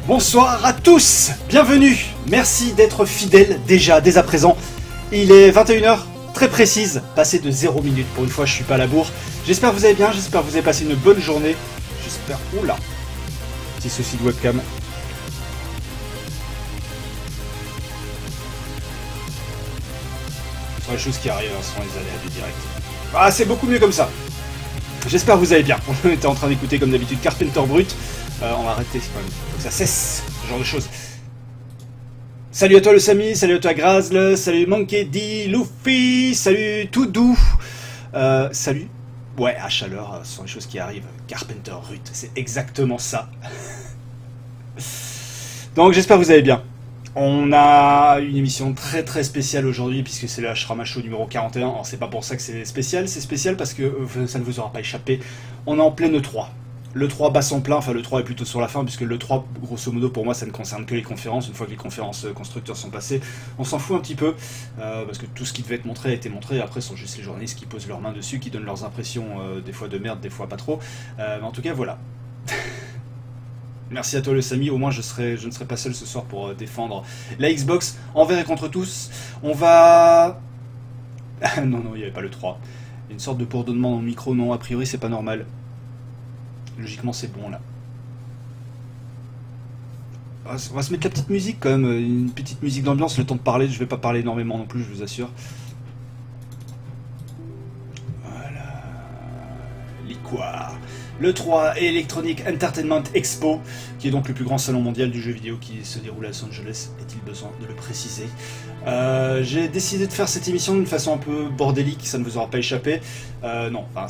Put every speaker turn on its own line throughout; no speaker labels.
Bonsoir à tous, bienvenue, merci d'être fidèles déjà, dès à présent. Il est 21h, très précise, passé de 0 minutes, pour une fois je suis pas à la bourre. J'espère que vous allez bien, j'espère que vous avez passé une bonne journée. J'espère... Oula, petit souci de webcam. Ce sont les choses qui arrivent, ce sont les aléas du direct. Ah, c'est beaucoup mieux comme ça. J'espère que vous allez bien. On était en train d'écouter comme d'habitude Carpenter Brut. On va arrêter, c'est quand même... faut que ça cesse, ce genre de choses. Salut à toi le Samy, salut à toi Grazle, salut Monkey D, Luffy, salut Toudou. Salut... Ouais, à chaleur, ce sont les choses qui arrivent. Carpenter Brut, c'est exactement ça. Donc j'espère que vous allez bien. On a une émission très très spéciale aujourd'hui puisque c'est le Ashrama Show numéro 41. Alors c'est pas pour ça que c'est spécial parce que ça ne vous aura pas échappé. On est en pleine E3. L'E3 bat son plein, enfin l'E3 est plutôt sur la fin puisque l'E3 grosso modo pour moi ça ne concerne que les conférences. Une fois que les conférences constructeurs sont passées, on s'en fout un petit peu parce que tout ce qui devait être montré a été montré. Après ce sont juste les journalistes qui posent leurs mains dessus, qui donnent leurs impressions, des fois de merde, des fois pas trop. Mais en tout cas voilà. Merci à toi le Samy, au moins je ne serai pas seul ce soir pour défendre la Xbox envers et contre tous. On va... non, il n'y avait pas le 3. Il y a une sorte de bourdonnement dans le micro, non, a priori c'est pas normal. Logiquement c'est bon là. On va se mettre la petite musique quand même, une petite musique d'ambiance, le temps de parler, je vais pas parler énormément non plus, je vous assure. Voilà... Liquor. Le 3 et Electronic Entertainment Expo, qui est donc le plus grand salon mondial du jeu vidéo qui se déroule à Los Angeles, est-il besoin de le préciser. J'ai décidé de faire cette émission d'une façon un peu bordélique, ça ne vous aura pas échappé. Non, enfin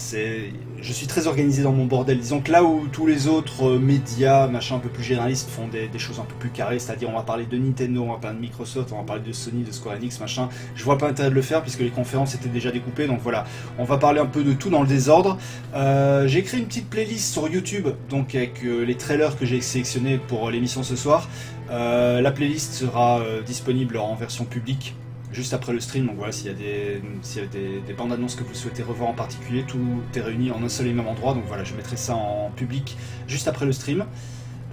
je suis très organisé dans mon bordel. Disons que là où tous les autres médias, machin un peu plus généralistes, font des choses un peu plus carrées, c'est-à-dire on va parler de Nintendo, on va parler de Microsoft, on va parler de Sony, de Square Enix, machin. Je vois pas intérêt de le faire puisque les conférences étaient déjà découpées, donc voilà. On va parler un peu de tout dans le désordre. J'ai écrit une petite playlist sur YouTube, donc avec les trailers que j'ai sélectionnés pour l'émission ce soir. La playlist sera disponible en version publique juste après le stream, donc voilà, s'il y a des bandes annonces que vous souhaitez revoir en particulier, tout est réuni en un seul et même endroit, donc voilà, je mettrai ça en public juste après le stream.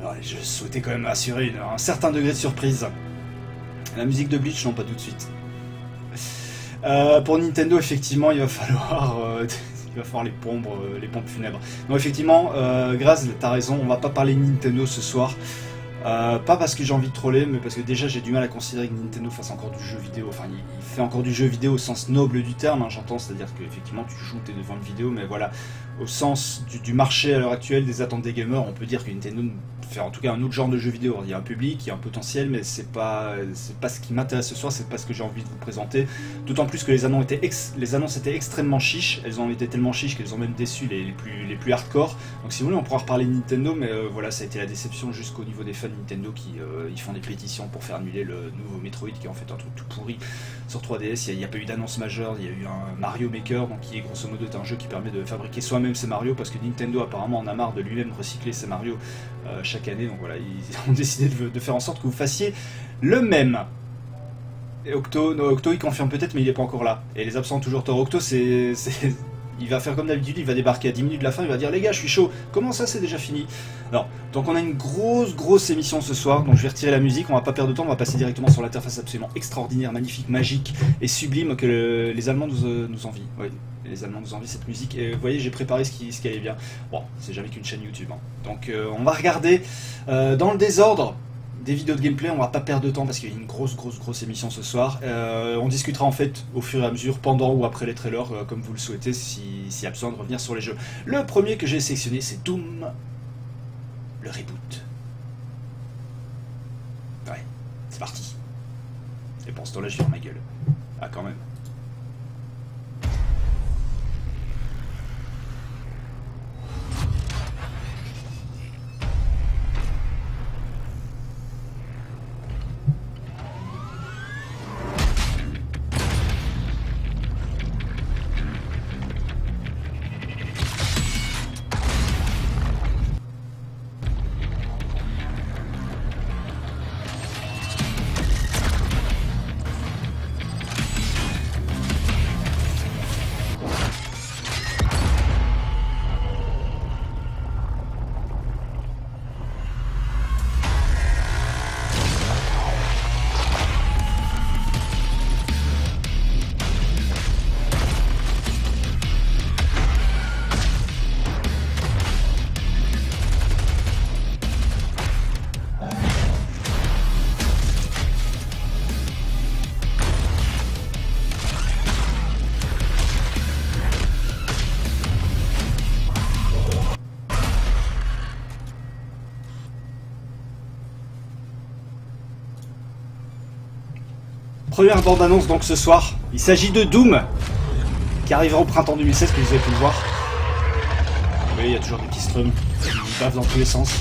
Alors, je souhaitais quand même assurer un certain degré de surprise. La musique de Bleach, non, pas tout de suite. Pour Nintendo, effectivement, il va falloir les pompes funèbres. Donc effectivement, Graz, t'as raison, on va pas parler de Nintendo ce soir. Pas parce que j'ai envie de troller, mais parce que déjà j'ai du mal à considérer que Nintendo fasse encore du jeu vidéo. Enfin, il fait encore du jeu vidéo au sens noble du terme, hein, j'entends, c'est-à-dire que effectivement tu joues, t'es devant une vidéo, mais voilà, au sens du marché à l'heure actuelle, des attentes des gamers, on peut dire que Nintendo fait en tout cas un autre genre de jeu vidéo. Il y a un public, il y a un potentiel, mais c'est pas ce qui m'intéresse ce soir, c'est pas ce que j'ai envie de vous présenter. D'autant plus que les annonces étaient extrêmement chiches, elles ont été tellement chiches qu'elles ont même déçu les plus hardcore. Donc si vous voulez, on pourra reparler de Nintendo, mais voilà, ça a été la déception jusqu'au niveau des fans Nintendo qui ils font des pétitions pour faire annuler le nouveau Metroid qui est en fait un truc tout pourri sur 3DS. Il n'y a pas eu d'annonce majeure, il y a eu un Mario Maker, donc qui est grosso modo un jeu qui permet de fabriquer soi-même ses Mario, parce que Nintendo apparemment en a marre de lui-même recycler ses Mario chaque année, donc voilà, ils ont décidé de faire en sorte que vous fassiez le même. Et Octo il confirme peut-être, mais il n'est pas encore là. Et les absents ont toujours tort. Octo, il va faire comme d'habitude, il va débarquer à 10 minutes de la fin, il va dire les gars je suis chaud, comment ça c'est déjà fini? Alors, donc on a une grosse émission ce soir, donc je vais retirer la musique, on va pas perdre de temps, on va passer directement sur l'interface absolument extraordinaire, magnifique, magique et sublime que les Allemands nous envient. Oui, les Allemands nous envient cette musique, et vous voyez j'ai préparé ce qui allait bien. Bon, c'est jamais qu'une chaîne YouTube, hein. Donc on va regarder dans le désordre des vidéos de gameplay, on va pas perdre de temps parce qu'il y a une grosse émission ce soir. On discutera en fait au fur et à mesure, pendant ou après les trailers, comme vous le souhaitez, s'il y a besoin de revenir sur les jeux. Le premier que j'ai sélectionné, c'est Doom, le reboot. Ouais, c'est parti. Et pour ce temps-là, je vire ma gueule. Ah, quand même. Première bande-annonce donc ce soir. Il s'agit de Doom, qui arrivera au printemps 2016, que vous avez pu le voir. Vous voyez, il y a toujours des petits strums qui bavent dans tous les sens.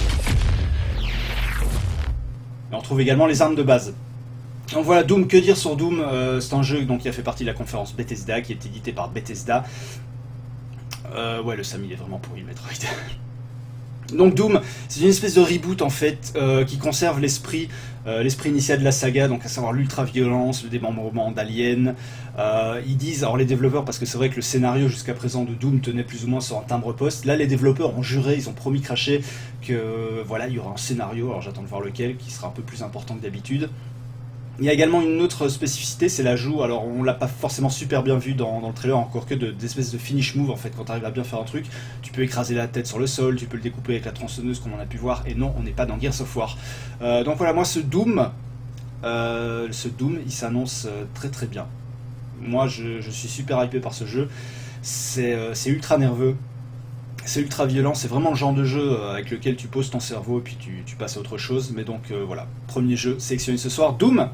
Et on trouve également les armes de base. Donc voilà, Doom, que dire sur Doom? C'est un jeu donc, qui a fait partie de la conférence Bethesda, qui est édité par Bethesda. Ouais, le Sam, il est vraiment pourri, le Metroid. Donc Doom, c'est une espèce de reboot en fait, qui conserve l'esprit initial de la saga, donc à savoir l'ultra-violence, le démembrement d'aliens. Ils disent, alors les développeurs, parce que c'est vrai que le scénario jusqu'à présent de Doom tenait plus ou moins sur un timbre-poste, là les développeurs ont juré, ils ont promis craché que voilà, il y aura un scénario, alors j'attends de voir lequel, qui sera un peu plus important que d'habitude. Il y a également une autre spécificité, c'est l'ajout, alors on l'a pas forcément super bien vu dans le trailer, encore que d'espèces de finish move en fait, quand tu arrives à bien faire un truc, tu peux écraser la tête sur le sol, tu peux le découper avec la tronçonneuse comme on a pu voir, et non, on n'est pas dans Gears of War. Donc voilà, moi ce Doom, il s'annonce très très bien. Moi je suis super hypé par ce jeu, c'est ultra nerveux. C'est ultra violent, c'est vraiment le genre de jeu avec lequel tu poses ton cerveau et puis tu passes à autre chose. Mais donc voilà, premier jeu sélectionné ce soir, Doom.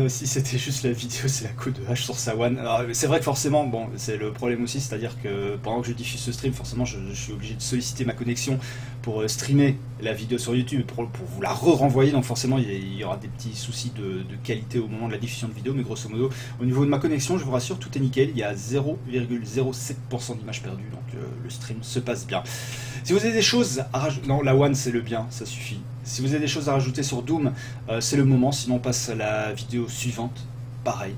Si c'était juste la vidéo, c'est la coup de hache sur sa one. C'est vrai que forcément, bon, c'est le problème aussi, c'est-à-dire que pendant que je diffuse ce stream, forcément, je suis obligé de solliciter ma connexion pour streamer la vidéo sur YouTube, pour vous la renvoyer. Donc forcément, il y aura des petits soucis de qualité au moment de la diffusion de vidéo, mais grosso modo, au niveau de ma connexion, je vous rassure, tout est nickel. Il y a 0,07% d'images perdues, donc le stream se passe bien. Si vous avez des choses à rajouter, non, la one c'est le bien, ça suffit. Si vous avez des choses à rajouter sur Doom, c'est le moment, sinon on passe à la vidéo suivante. Pareil,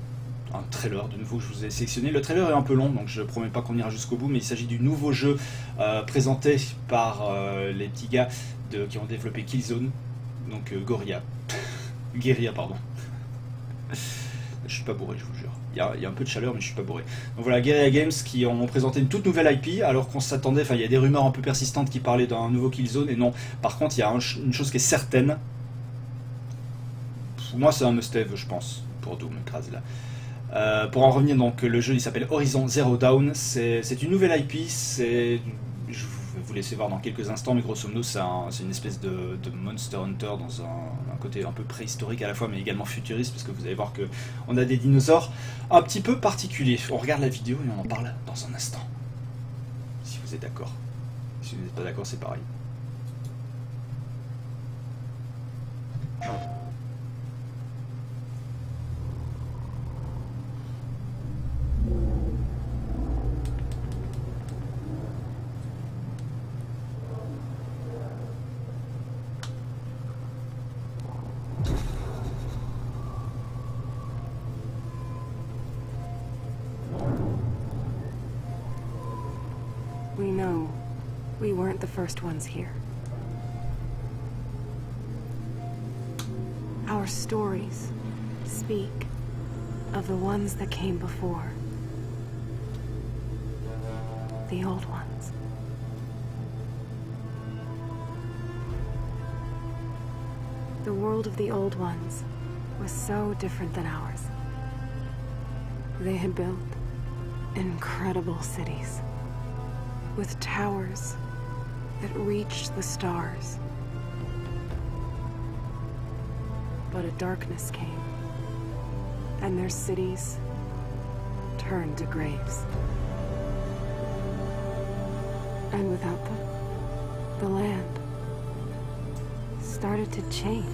un trailer de nouveau que je vous ai sélectionné. Le trailer est un peu long, donc je ne promets pas qu'on ira jusqu'au bout, mais il s'agit du nouveau jeu présenté par les petits gars qui ont développé Killzone, donc Guerrilla, pardon. Je suis pas bourré, je vous jure. Il y a un peu de chaleur, mais je suis pas bourré. Donc voilà, Guerrilla Games qui ont présenté une toute nouvelle IP, alors qu'on s'attendait, enfin il y a des rumeurs un peu persistantes qui parlaient d'un nouveau Killzone, et non. Par contre, il y a une chose qui est certaine. Pour moi, c'est un must-have, je pense, pour Doom, écrase là. Pour en revenir, donc, le jeu il s'appelle Horizon Zero Dawn. C'est une nouvelle IP, je vais vous laisser voir dans quelques instants, mais grosso modo, c'est une espèce de Monster Hunter dans un côté un peu préhistorique à la fois, mais également futuriste, parce que vous allez voir qu'on a des dinosaures un petit peu particuliers. On regarde la vidéo et on en parle dans un instant. Si vous êtes d'accord. Si vous n'êtes pas d'accord, c'est pareil.
We know we weren't the first ones here. Our stories speak of the ones that came before. The old ones. The world of the old ones was so different than ours. They had built incredible cities, with towers that reached the stars. But a darkness came, and their cities turned to graves. And without them, the land started to change.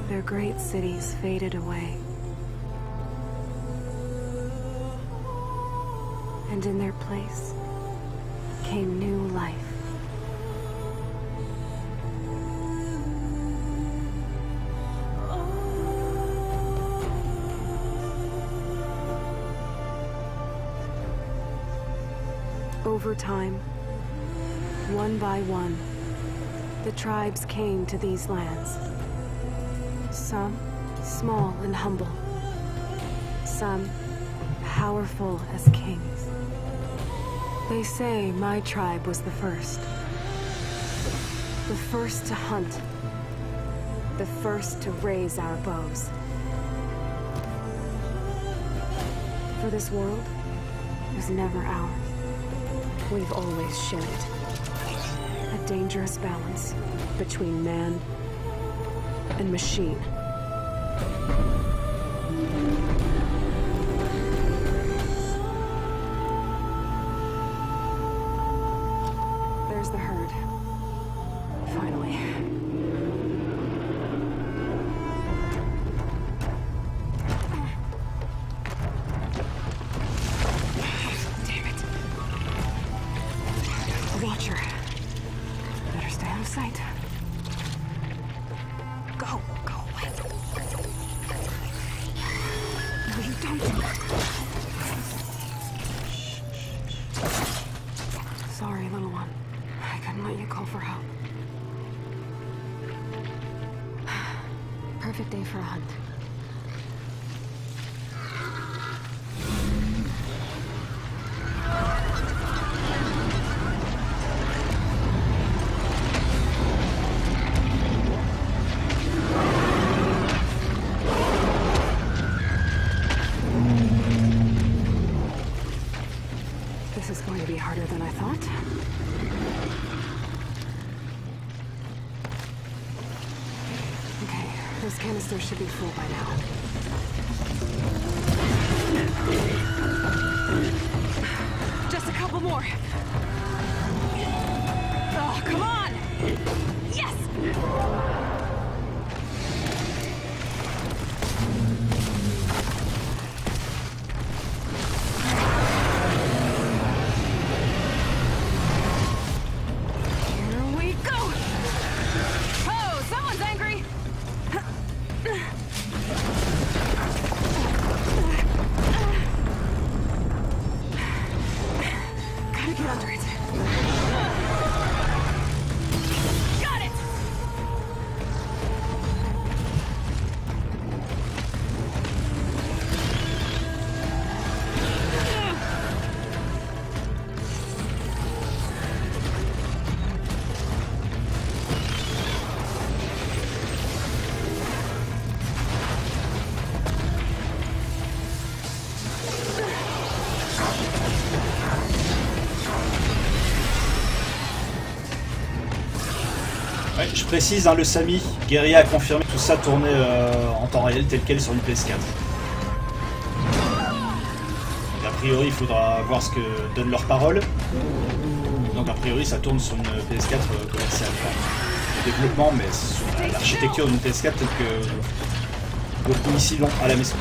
Their great cities faded away. And in their place came new life. Over time, one by one, the tribes came to these lands. Some small and humble, some powerful as kings. They say my tribe was the first to hunt, the first to raise our bows. For this world was never ours. We've always shared it. A dangerous balance between man and machine. There's the herd. Finally. Damn it. A watcher. Better stay out of sight. Go away. No, you don't. Sorry, little one. I couldn't let you call for help. Perfect day for a hunt. This is going to be harder than I thought. Okay, those canisters should be full by now. Just a couple more. Oh, come on! Yes! Get under it. Got it!
Ouais, je précise, hein, le Sami, Guerilla a confirmé que tout ça tournait en temps réel tel quel sur une PS4. Donc a priori il faudra voir ce que donnent leurs paroles. Donc a priori ça tourne sur une PS4 commerciale. Enfin, le développement, mais sur l'architecture d'une PS4 telle que beaucoup ici l'ont à la maison.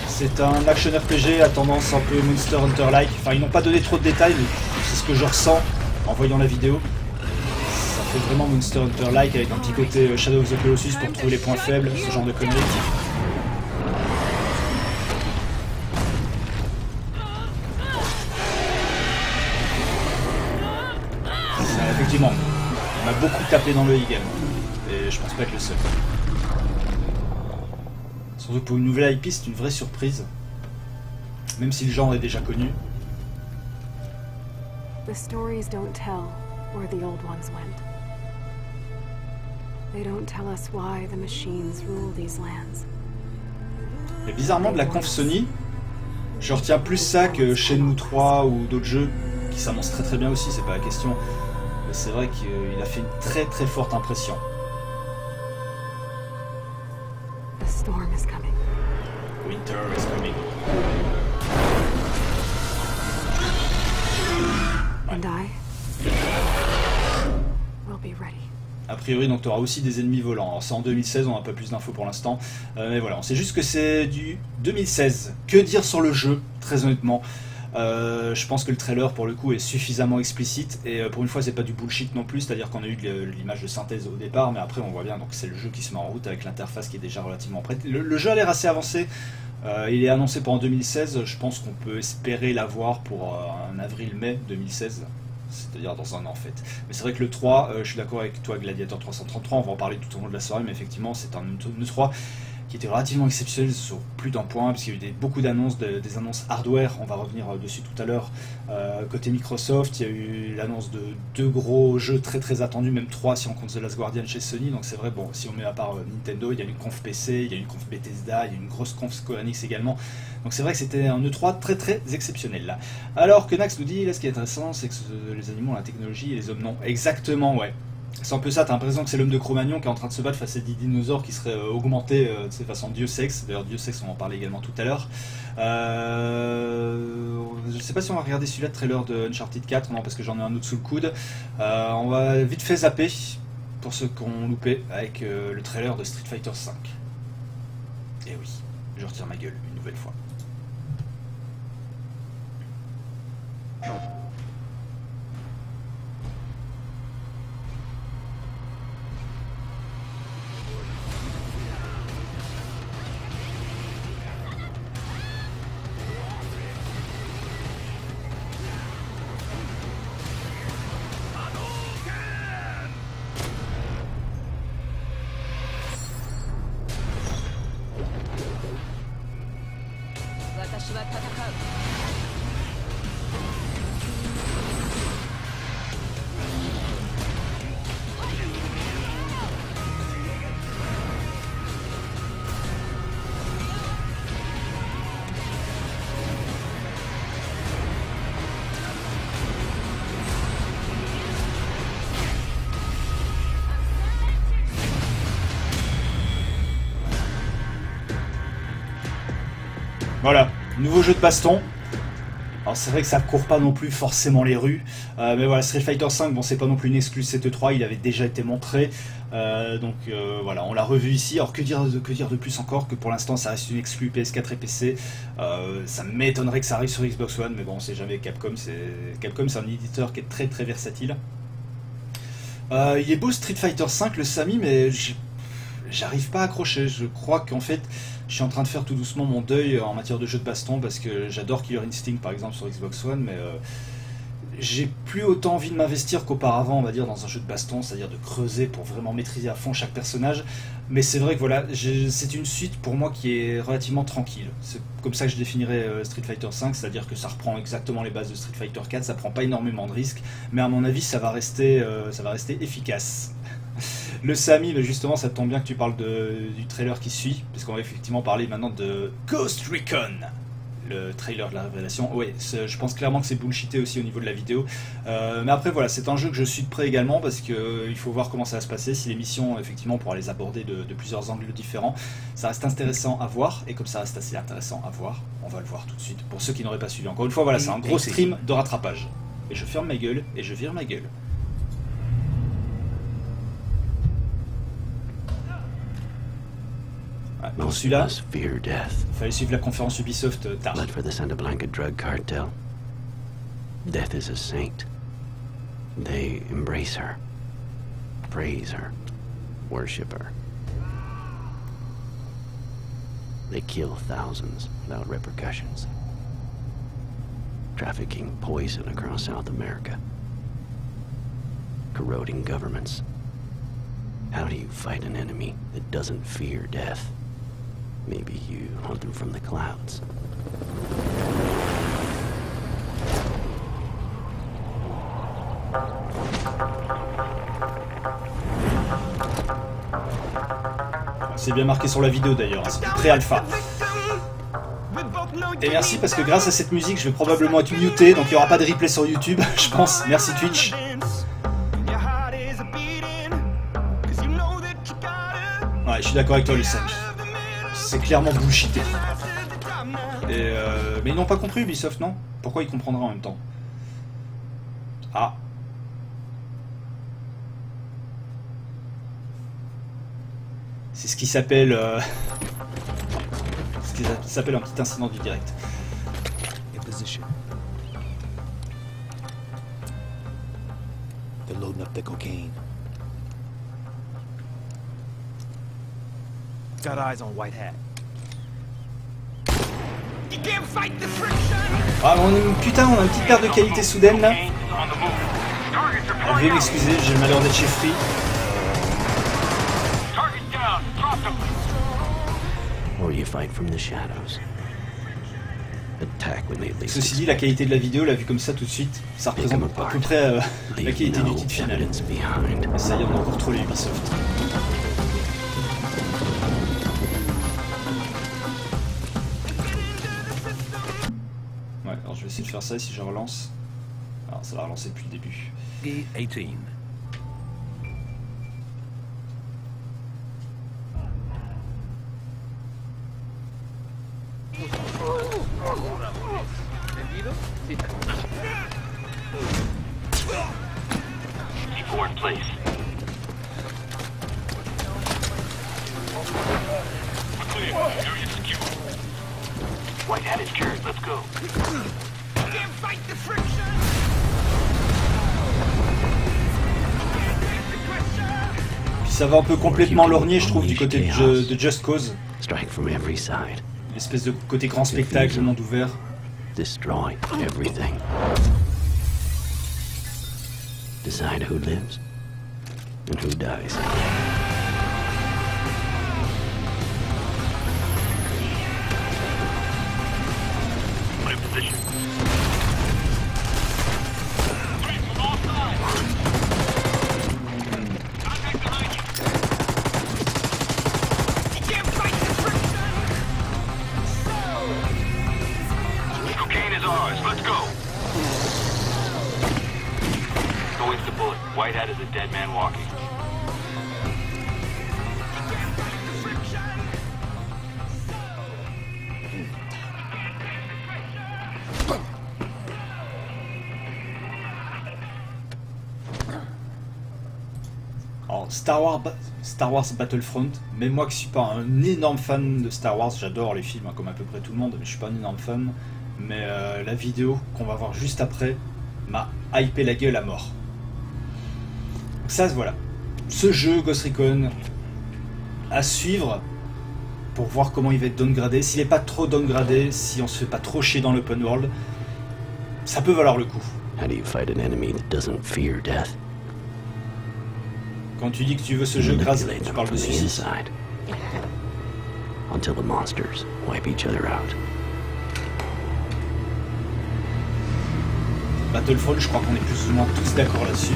C'est un action RPG à tendance un peu Monster Hunter-like. Enfin ils n'ont pas donné trop de détails, mais c'est ce que je ressens en voyant la vidéo. C'est vraiment Monster Hunter-like avec un petit côté Shadow of the Colossus pour trouver les points faibles, ce genre de conneries. Effectivement, on a beaucoup tapé dans le également, et je pense pas être le seul. Surtout pour une nouvelle IP, c'est une vraie surprise, même si le genre est déjà connu.
The stories don't tell where the old ones went. They don't tell us why the machines rule these lands.
Et bizarrement, de la conf Sony, je retiens plus ça que Shenmue 3 ou d'autres jeux qui s'annoncent très très bien aussi, c'est pas la question. Mais c'est vrai qu'il a fait une très très forte impression.
The storm is coming.
Winter is coming.
And I will be ready.
A priori, donc tu auras aussi des ennemis volants. Alors c'est en 2016, on n'a pas plus d'infos pour l'instant. Mais voilà, on sait juste que c'est du 2016. Que dire sur le jeu, très honnêtement. Je pense que le trailer, pour le coup, est suffisamment explicite. Et pour une fois, c'est pas du bullshit non plus. C'est-à-dire qu'on a eu l'image de synthèse au départ, mais après, on voit bien. Donc c'est le jeu qui se met en route avec l'interface qui est déjà relativement prête. Le jeu a l'air assez avancé. Il est annoncé pour en 2016. Je pense qu'on peut espérer l'avoir pour un avril-mai 2016. C'est-à-dire dans un an en fait. Mais c'est vrai que le 3, je suis d'accord avec toi Gladiator 333, on va en parler tout au long de la soirée, mais effectivement c'est un E3 qui était relativement exceptionnel sur plus d'un point, parce qu'il y a eu beaucoup d'annonces, des annonces hardware, on va revenir dessus tout à l'heure, côté Microsoft. Il y a eu l'annonce de 2 gros jeux très très attendus, même 3 si on compte The Last Guardian chez Sony, donc c'est vrai, bon, si on met à part Nintendo, il y a une conf PC, il y a une conf Bethesda, il y a une grosse conf Square Enix également, donc c'est vrai que c'était un E3 très très exceptionnel là. Alors que Nax nous dit, là ce qui est intéressant, c'est que les animaux ont la technologie et les hommes non. Exactement, ouais. C'est un peu ça, t'as l'impression que c'est l'homme de Cro-Magnon qui est en train de se battre face à des dinosaures qui seraient augmentés de cette façon Dieu sexe. D'ailleurs, Dieu sexe, on en parlait également tout à l'heure. Je sais pas si on va regarder celui-là, trailer de Uncharted 4, non, parce que j'en ai un autre sous le coude. On va vite fait zapper, pour ceux qui ont loupé, avec le trailer de Street Fighter 5. Et oui, je retire ma gueule une nouvelle fois. Voilà, nouveau jeu de baston. Alors c'est vrai que ça court pas non plus forcément les rues, mais voilà, Street Fighter 5, bon c'est pas non plus une exclue CT3, il avait déjà été montré, donc voilà, on l'a revu ici. Alors que dire de plus encore que pour l'instant ça reste une exclue PS4 et PC, ça m'étonnerait que ça arrive sur Xbox One, mais bon on sait jamais, Capcom c'est un éditeur qui est très très versatile. Il est beau Street Fighter 5 le Sami, mais j'arrive pas à accrocher. Je crois qu'en fait je suis en train de faire tout doucement mon deuil en matière de jeux de baston, parce que j'adore Killer Instinct par exemple sur Xbox One, mais j'ai plus autant envie de m'investir qu'auparavant, on va dire, dans un jeu de baston, c'est-à-dire de creuser pour vraiment maîtriser à fond chaque personnage. Mais c'est vrai que voilà, c'est une suite pour moi qui est relativement tranquille. C'est comme ça que je définirais Street Fighter 5, c'est-à-dire que ça reprend exactement les bases de Street Fighter 4, ça prend pas énormément de risques, mais à mon avis ça va rester efficace. Le Sami, mais justement ça tombe bien que tu parles du trailer qui suit, puisqu'on va effectivement parler maintenant de Ghost Recon, le trailer de la révélation. Oui, je pense clairement que c'est bullshité aussi au niveau de la vidéo, mais après voilà, c'est un jeu que je suis de près également, parce qu'il faut voir comment ça va se passer, si les missions effectivement on pourra les aborder de plusieurs angles différents. Ça reste intéressant à voir, et comme ça reste assez intéressant à voir, on va le voir tout de suite, pour ceux qui n'auraient pas suivi. Encore une fois, voilà, c'est un gros stream de rattrapage, et je ferme ma gueule, et je vire ma gueule. Pour celui-là, il fallait suivre la conférence Ubisoft tard.
Blood for the Santa Blanca drug cartel. Death is a saint. They embrace her, praise her, worship her. They kill thousands without repercussions. Trafficking poison across South America. Corroding governments. How do you fight an enemy that doesn't fear death? Maybe you hunt them from the clouds.
C'est bien marqué sur la vidéo d'ailleurs, c'est du pré-alpha. Et merci parce que grâce à cette musique, je vais probablement être muté, donc il n'y aura pas de replay sur YouTube, je pense. Merci Twitch. Ouais, je suis d'accord avec toi, le Sami. C'est clairement bullshité. Mais ils n'ont pas compris Ubisoft, non? Pourquoi ils comprendraient en même temps? Ah. C'est ce qui s'appelle un petit incident du direct.
They're loading up the cocaine. Got eyes on White Hat.
Ah, putain, on a une petite perte de qualité soudaine là. Veuillez m'excuser, j'ai le malheur d'être chez Free.
or you fight from the shadows. Attack when they least
Ceci dit, la qualité de la vidéo, la vue comme ça tout de suite, ça représente à peu près la qualité du titre final. Et ça y est, on a encore trop les Ubisoft. Ouais, alors je vais essayer de faire ça et si je relance. Alors ça va relancer depuis le début.
E18.
C4 in place. Clear. Area secure. Whitehead is cured. Let's go. Can't fight the friction.
Puis ça va un peu complètement lorgner, je trouve, du côté de Just Cause.
Strike from every side.
L'espèce de côté grand spectacle, monde ouvert.
Destroy everything. Decide who lives and who dies. My position. Whitehead is a dead man walking.
Alors, Star Wars Battlefront, même moi qui suis pas un énorme fan de Star Wars, j'adore les films hein, comme à peu près tout le monde, mais je suis pas un énorme fan. Mais la vidéo qu'on va voir juste après m'a hypé la gueule à mort. Donc ça, voilà. Ce jeu, Ghost Recon, à suivre pour voir comment il va être downgradé. S'il n'est pas trop downgradé, si on se fait pas trop chier dans l'open world, ça peut valoir le coup.
How do you fight an enemy that doesn't fear death?
Quand tu dis que tu veux ce jeu, grâce, tu parles de suicide.
Until the monsters wipe each other out.
Battlefront, je crois qu'on est plus ou moins tous d'accord là-dessus.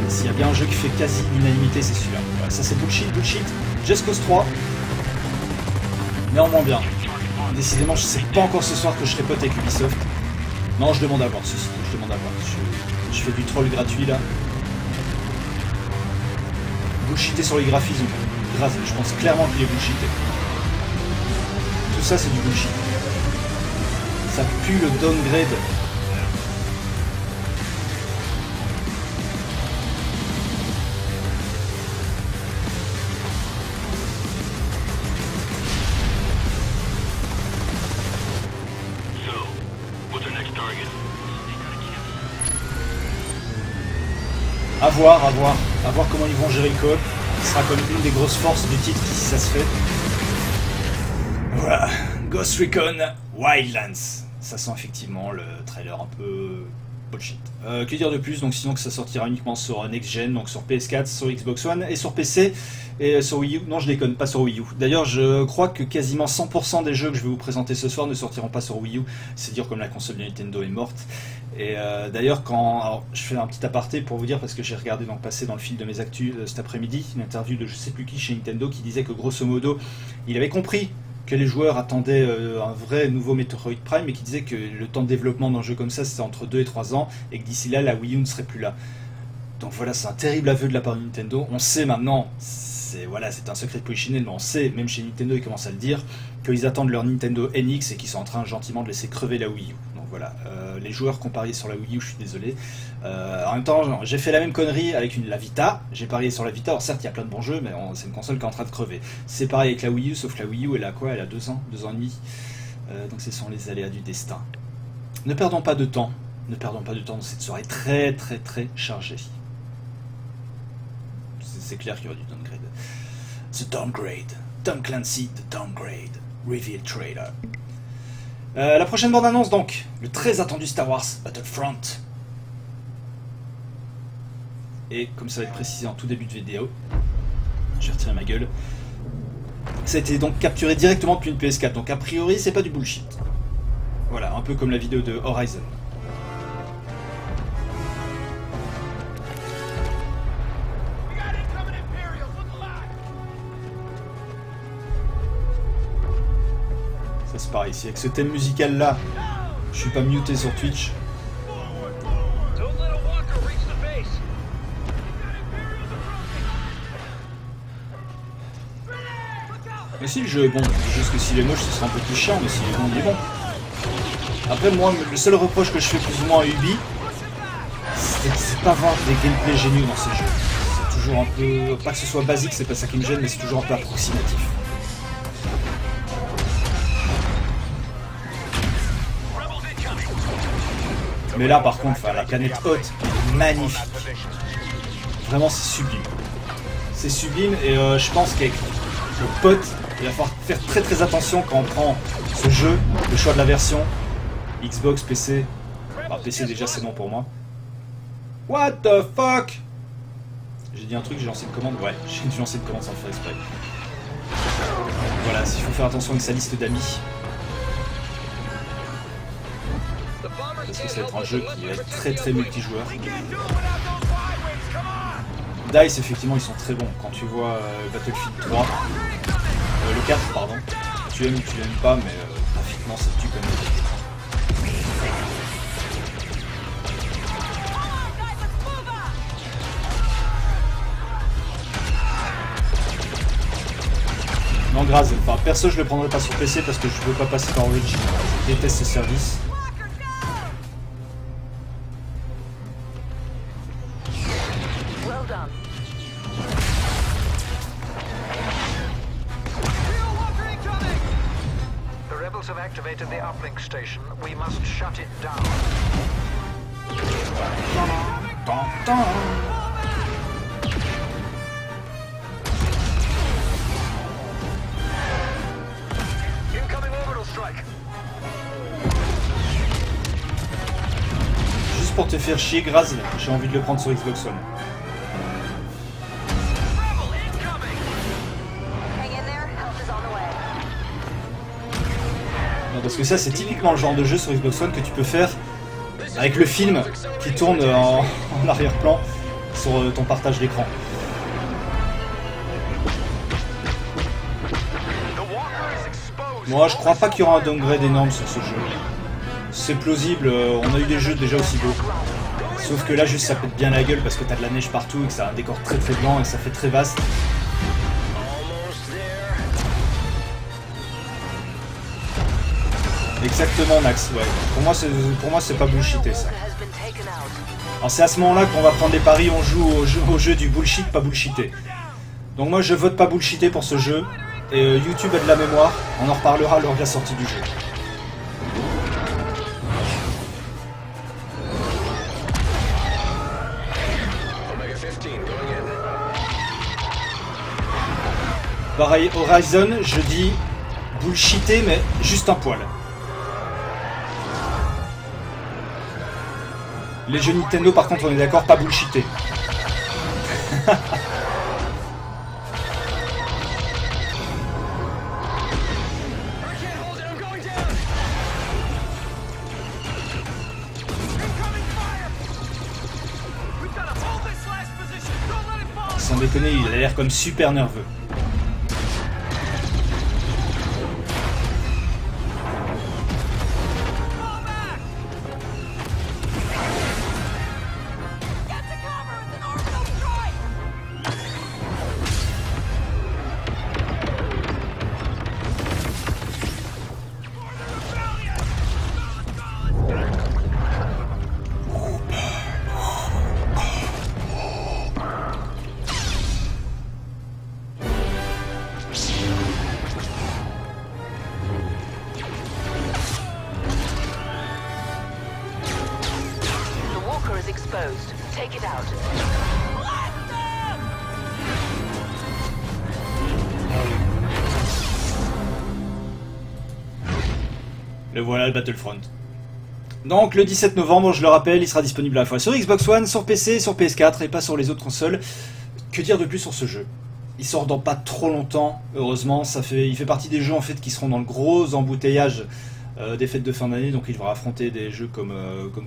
S'il y a bien un jeu qui fait quasi l'unanimité, c'est celui-là. Ouais, ça c'est bullshit. Just Cause 3. Néanmoins bien. Décidément, je sais pas encore ce soir que je serai pote avec Ubisoft. Non, je demande à voir, je demande à voir. Je fais du troll gratuit là. Bullshité sur les graphismes. Grâce, je pense clairement qu'il est bullshité. Tout ça c'est du bullshit. Ça pue le downgrade. À voir comment ils vont gérer le coop. Ce sera comme une des grosses forces du titre si ça se fait. Voilà, Ghost Recon Wildlands. Ça sent effectivement le trailer un peu bullshit. Que dire de plus? Donc sinon que ça sortira uniquement sur Next Gen, donc sur PS4, sur Xbox One et sur PC et sur Wii U. Non, je déconne, pas sur Wii U. D'ailleurs, je crois que quasiment 100% des jeux que je vais vous présenter ce soir ne sortiront pas sur Wii U. C'est dire comme la console de Nintendo est morte. Et d'ailleurs, alors, je fais un petit aparté pour vous dire, parce que j'ai regardé donc passer dans le fil de mes actus cet après-midi, une interview de je sais plus qui chez Nintendo qui disait que grosso modo, il avait compris que les joueurs attendaient un vrai nouveau Metroid Prime et qui disait que le temps de développement d'un jeu comme ça c'était entre 2 et 3 ans et que d'ici là la Wii U ne serait plus là. Donc voilà, c'est un terrible aveu de la part de Nintendo. On sait maintenant, c'est un secret de Polichinelle, mais on sait, même chez Nintendo ils commencent à le dire, qu'ils attendent leur Nintendo NX et qu'ils sont en train gentiment de laisser crever la Wii U. Donc voilà, les joueurs qui ont parié sur la Wii U, je suis désolé. En même temps, j'ai fait la même connerie avec la Vita, j'ai parié sur la Vita, alors certes il y a plein de bons jeux, mais c'est une console qui est en train de crever. C'est pareil avec la Wii U, sauf que la Wii U elle a quoi? Elle a 2 ans, 2 ans et demi. Donc ce sont les aléas du destin. Ne perdons pas de temps dans cette soirée très très très chargée. C'est clair qu'il y aura du downgrade. The Downgrade. Tom Clancy, The Downgrade. Reveal Trailer. La prochaine bande-annonce donc, le très attendu Star Wars Battlefront. Et comme ça va être précisé en tout début de vidéo, je vais retirer ma gueule. Ça a été donc capturé directement depuis une PS4, donc a priori c'est pas du bullshit. Voilà, un peu comme la vidéo de Horizon. Ça c'est pareil, si avec ce thème musical là, je suis pas muté sur Twitch. Mais si le jeu est bon, juste que s'il est moche ce sera un peu plus chiant, mais s'il est bon il est bon. Après moi, le seul reproche que je fais plus ou moins à Ubi, c'est pas voir des gameplays géniaux dans ces jeux. C'est toujours un peu... Pas que ce soit basique, c'est pas ça qui me gêne, mais c'est toujours un peu approximatif. Mais là par contre, la planète haute est magnifique. Vraiment c'est sublime. C'est sublime et je pense qu'avec le pote, il va falloir faire très très attention quand on prend ce jeu, le choix de la version, Xbox, PC. Enfin, PC déjà c'est bon pour moi. What the fuck? J'ai dit un truc, j'ai lancé une commande. Ouais, j'ai dû lancer une commande sans le faire exprès. Voilà, il faut faire attention avec sa liste d'amis. Parce que ça va être un jeu qui va être très très multijoueur. DICE effectivement ils sont très bons. Quand tu vois Battlefield 3, le 4 pardon, tu aimes ou tu l'aimes pas, mais graphiquement ça tue comme une... Non, Graz, enfin, perso je le prendrai pas sur PC parce que je veux pas passer par Origin. Je déteste ce service.
The rebels have activated the uplink station. We must shut it down.
Juste pour te faire chier, Graz, j'ai envie de le prendre sur Xbox One. Non, parce que ça, c'est typiquement le genre de jeu sur Xbox One que tu peux faire avec le film qui tourne en arrière-plan sur ton partage d'écran. Moi, je crois pas qu'il y aura un downgrade énorme sur ce jeu. C'est plausible, on a eu des jeux déjà aussi beaux. Sauf que là, juste ça pète bien la gueule parce que t'as de la neige partout et que ça a un décor très très blanc et que ça fait très vaste. Exactement, Max, ouais. Pour moi, c'est pas bullshité ça. Alors c'est à ce moment-là qu'on va prendre des paris, on joue au jeu du bullshit, pas bullshité. Donc moi, je vote pas bullshité pour ce jeu. Et YouTube a de la mémoire, on en reparlera lors de la sortie du jeu. Pareil, Horizon, je dis bullshité, mais juste un poil. Les jeux Nintendo, par contre, on est d'accord, pas bullshité. Sans déconner, il a l'air comme super nerveux. Le voilà, le Battlefront. Donc le 17 novembre, je le rappelle, il sera disponible à la fois sur Xbox One, sur PC, sur PS4 et pas sur les autres consoles. Que dire de plus sur ce jeu? il sort dans pas trop longtemps, heureusement. Il fait partie des jeux en fait qui seront dans le gros embouteillage des fêtes de fin d'année, donc il devra affronter des jeux comme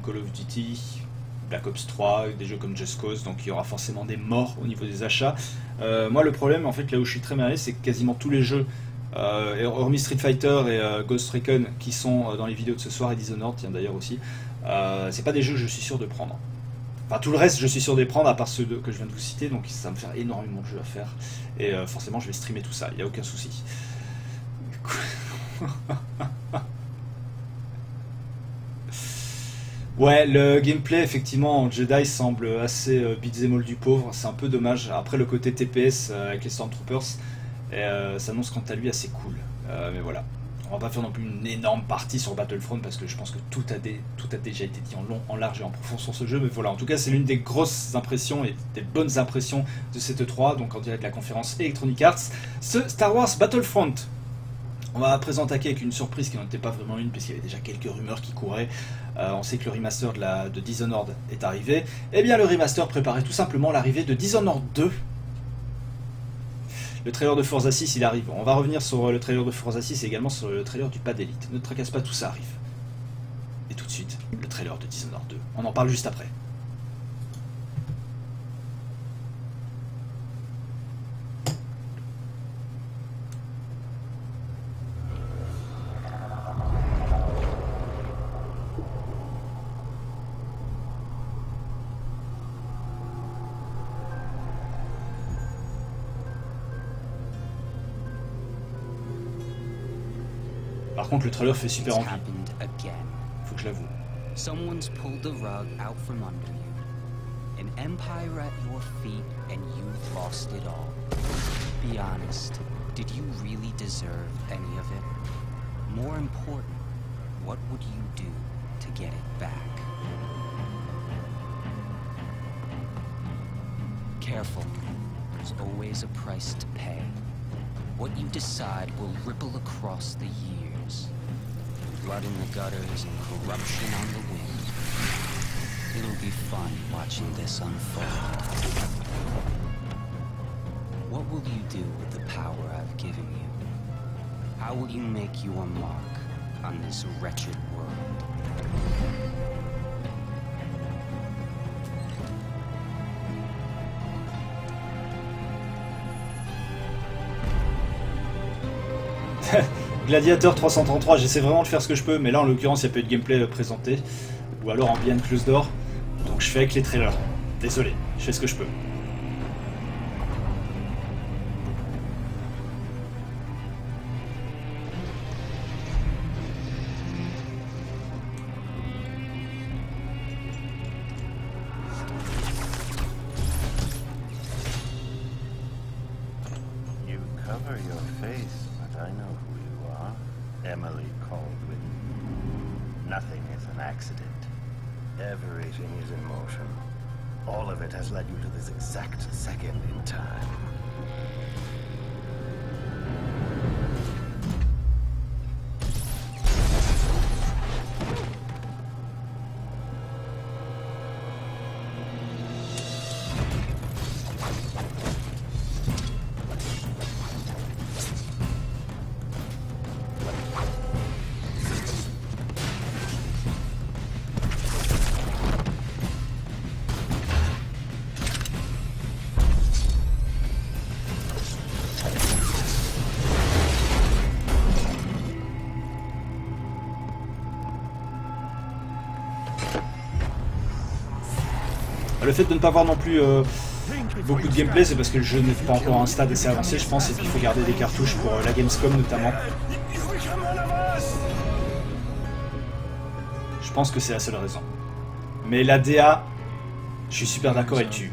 Call of Duty, Black Ops 3, des jeux comme Just Cause, donc il y aura forcément des morts au niveau des achats. Moi le problème, en fait, là où je suis très merveilleux, c'est que quasiment tous les jeux, hormis Street Fighter et Ghost Recon, qui sont dans les vidéos de ce soir, et Dishonored, tiens d'ailleurs aussi, c'est pas des jeux que je suis sûr de prendre. Enfin, tout le reste, je suis sûr de les prendre, à part ceux que je viens de vous citer, donc ça va me faire énormément de jeux à faire. Et forcément, je vais streamer tout ça, il n'y a aucun souci. Ouais, le gameplay, effectivement, en Jedi semble assez beat'em all du pauvre. C'est un peu dommage. Après, le côté TPS avec les Stormtroopers s'annonce quant à lui assez cool. Mais voilà. On va pas faire non plus une énorme partie sur Battlefront parce que je pense que tout a déjà été dit en long, en large et en profond sur ce jeu. Mais voilà, en tout cas, c'est l'une des grosses impressions et des bonnes impressions de cette E3, donc en direct de la conférence Electronic Arts. Ce Star Wars Battlefront. On va à présent attaquer avec une surprise qui n'en était pas vraiment une, puisqu'il y avait déjà quelques rumeurs qui couraient. On sait que le remaster de Dishonored est arrivé. Eh bien, le remaster préparait tout simplement l'arrivée de Dishonored 2. Le trailer de Forza 6, il arrive. On va revenir sur le trailer de Forza 6 et également sur le trailer du Pad Elite. Ne te tracasse pas, tout ça arrive. Et tout de suite, le trailer de Dishonored 2. On en parle juste après. Par contre, le trailer fait super envie. Faut que je l'avoue.
Someone's pulled the rug out from under you. An empire at your feet, and you've lost it all. Be honest, did you really deserve any of it? More important, what would you do to get it back? Careful, there's always a price to pay. What you decide will ripple across the years. Blood in the gutters and corruption on the wind. It'll be fun watching this unfold. What will you do with the power I've given you? How will you make your mark on this wretched world?
Gladiator 333, j'essaie vraiment de faire ce que je peux, mais là en l'occurrence il n'y a pas eu de gameplay présenté, ou alors en behind closed door, donc je fais avec les trailers. Désolé, je fais ce que je peux.
You cover your face, but I know who you are. Emily Caldwin. Nothing is an accident. Everything is in motion. All of it has led you to this exact second in time.
Le fait de ne pas voir non plus beaucoup de gameplay, c'est parce que le jeu n'est pas encore à un stade assez avancé, je pense, et qu'il faut garder des cartouches pour la Gamescom notamment. Je pense que c'est la seule raison. Mais la DA, je suis super d'accord, elle tue.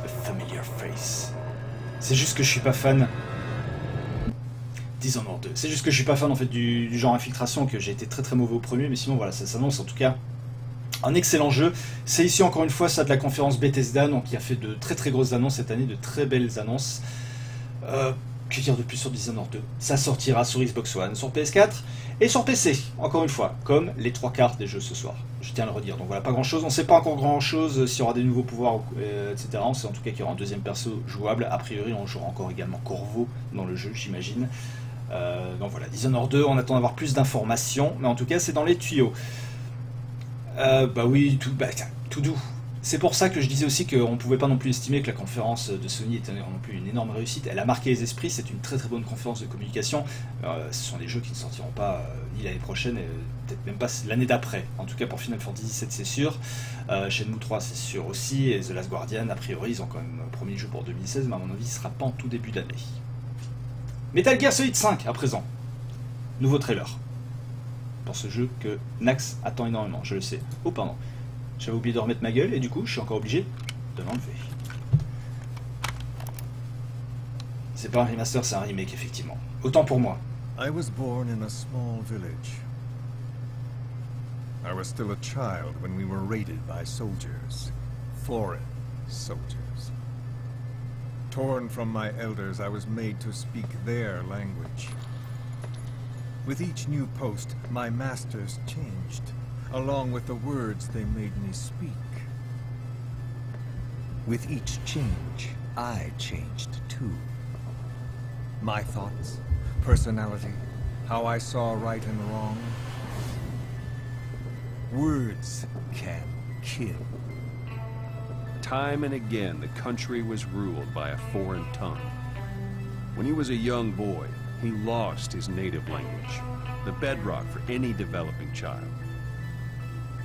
A familiar face. C'est juste que je suis pas fan. Dishonored 2. C'est juste que je suis pas fan en fait du genre infiltration, que j'ai été très très mauvais au premier, mais sinon voilà, ça s'annonce en tout cas un excellent jeu. C'est ici encore une fois ça de la conférence Bethesda, donc qui a fait de très très grosses annonces cette année, de très belles annonces. Que dire de plus sur Dishonored 2? Ça sortira sur Xbox One, sur PS4 et sur PC, encore une fois, comme les 3/4 des jeux ce soir. Je tiens à le redire. Donc voilà, pas grand chose. On ne sait pas encore grand chose s'il y aura des nouveaux pouvoirs, etc. On sait en tout cas qu'il y aura un deuxième perso jouable. A priori, on jouera encore également Corvo dans le jeu, j'imagine. Donc voilà, Dishonored 2, on attend d'avoir plus d'informations, mais en tout cas, c'est dans les tuyaux. Bah oui, tout doux. C'est pour ça que je disais aussi qu'on ne pouvait pas non plus estimer que la conférence de Sony était non plus une énorme réussite. Elle a marqué les esprits, c'est une très très bonne conférence de communication. Ce sont des jeux qui ne sortiront pas ni l'année prochaine, peut-être même pas l'année d'après. En tout cas pour Final Fantasy VII c'est sûr, Shenmue 3 c'est sûr aussi, et The Last Guardian, a priori ils ont quand même un premier jeu pour 2016, mais à mon avis il ne sera pas en tout début d'année. Metal Gear Solid 5 à présent. Nouveau trailer. Pour ce jeu que Nax attend énormément, je le sais. Oh pardon. J'avais oublié de remettre ma gueule et du coup je suis encore obligé de l'enlever. C'est pas un remaster, c'est un remake effectivement. Autant pour moi.
I was born in a small village. I was still a child when we were raided by soldiers. Foreign soldiers. Torn from my elders, I was made to speak their language. With each new post, my masters changed. Along with the words they made me speak. With each change, I changed too. My thoughts, personality, how I saw right and wrong. Words can kill.
Time and again, the country was ruled by a foreign tongue. When he was a young boy, he lost his native language, the bedrock for any developing child.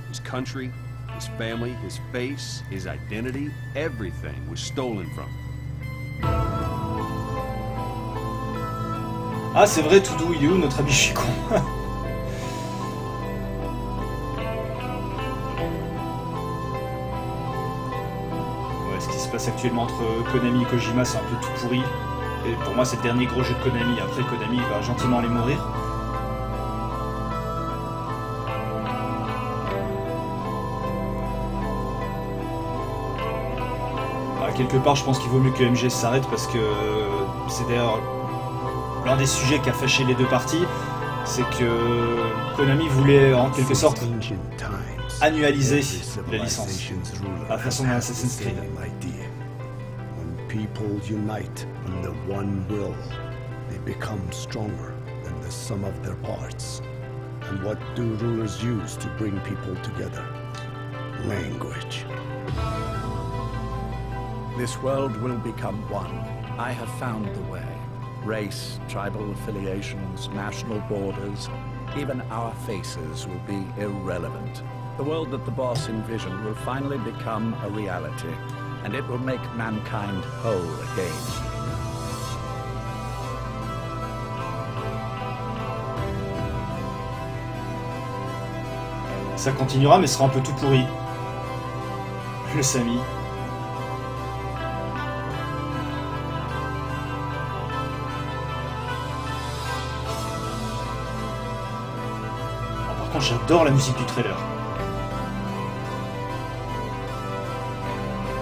His country, his family, his face, his identity, everything was stolen from him.
Ah c'est vrai, Toudou, il est où notre ami Chicon? Ouais, ce qui se passe actuellement entre Konami et Kojima, c'est un peu tout pourri. Et pour moi, c'est le dernier gros jeu de Konami. Après, Konami va gentiment aller mourir. Quelque part, je pense qu'il vaut mieux que MG s'arrête parce que c'est d'ailleurs l'un des sujets qui a fâché les deux parties, c'est que Konami voulait en quelque sorte annualiser la licence à la façon d'un Assassin's Creed.
When people unite under one will, they become stronger than the sum of their parts. And what do rulers use to bring people together? Language.
This world will become one. I have found the way. Race, tribal affiliations, national borders, even our faces will be irrelevant. The world that the boss envisioned will finally become a reality, and it will make mankind whole again.
Ça continuera, mais ce sera un peu tout pourri. Le Samy. J'adore la musique du trailer.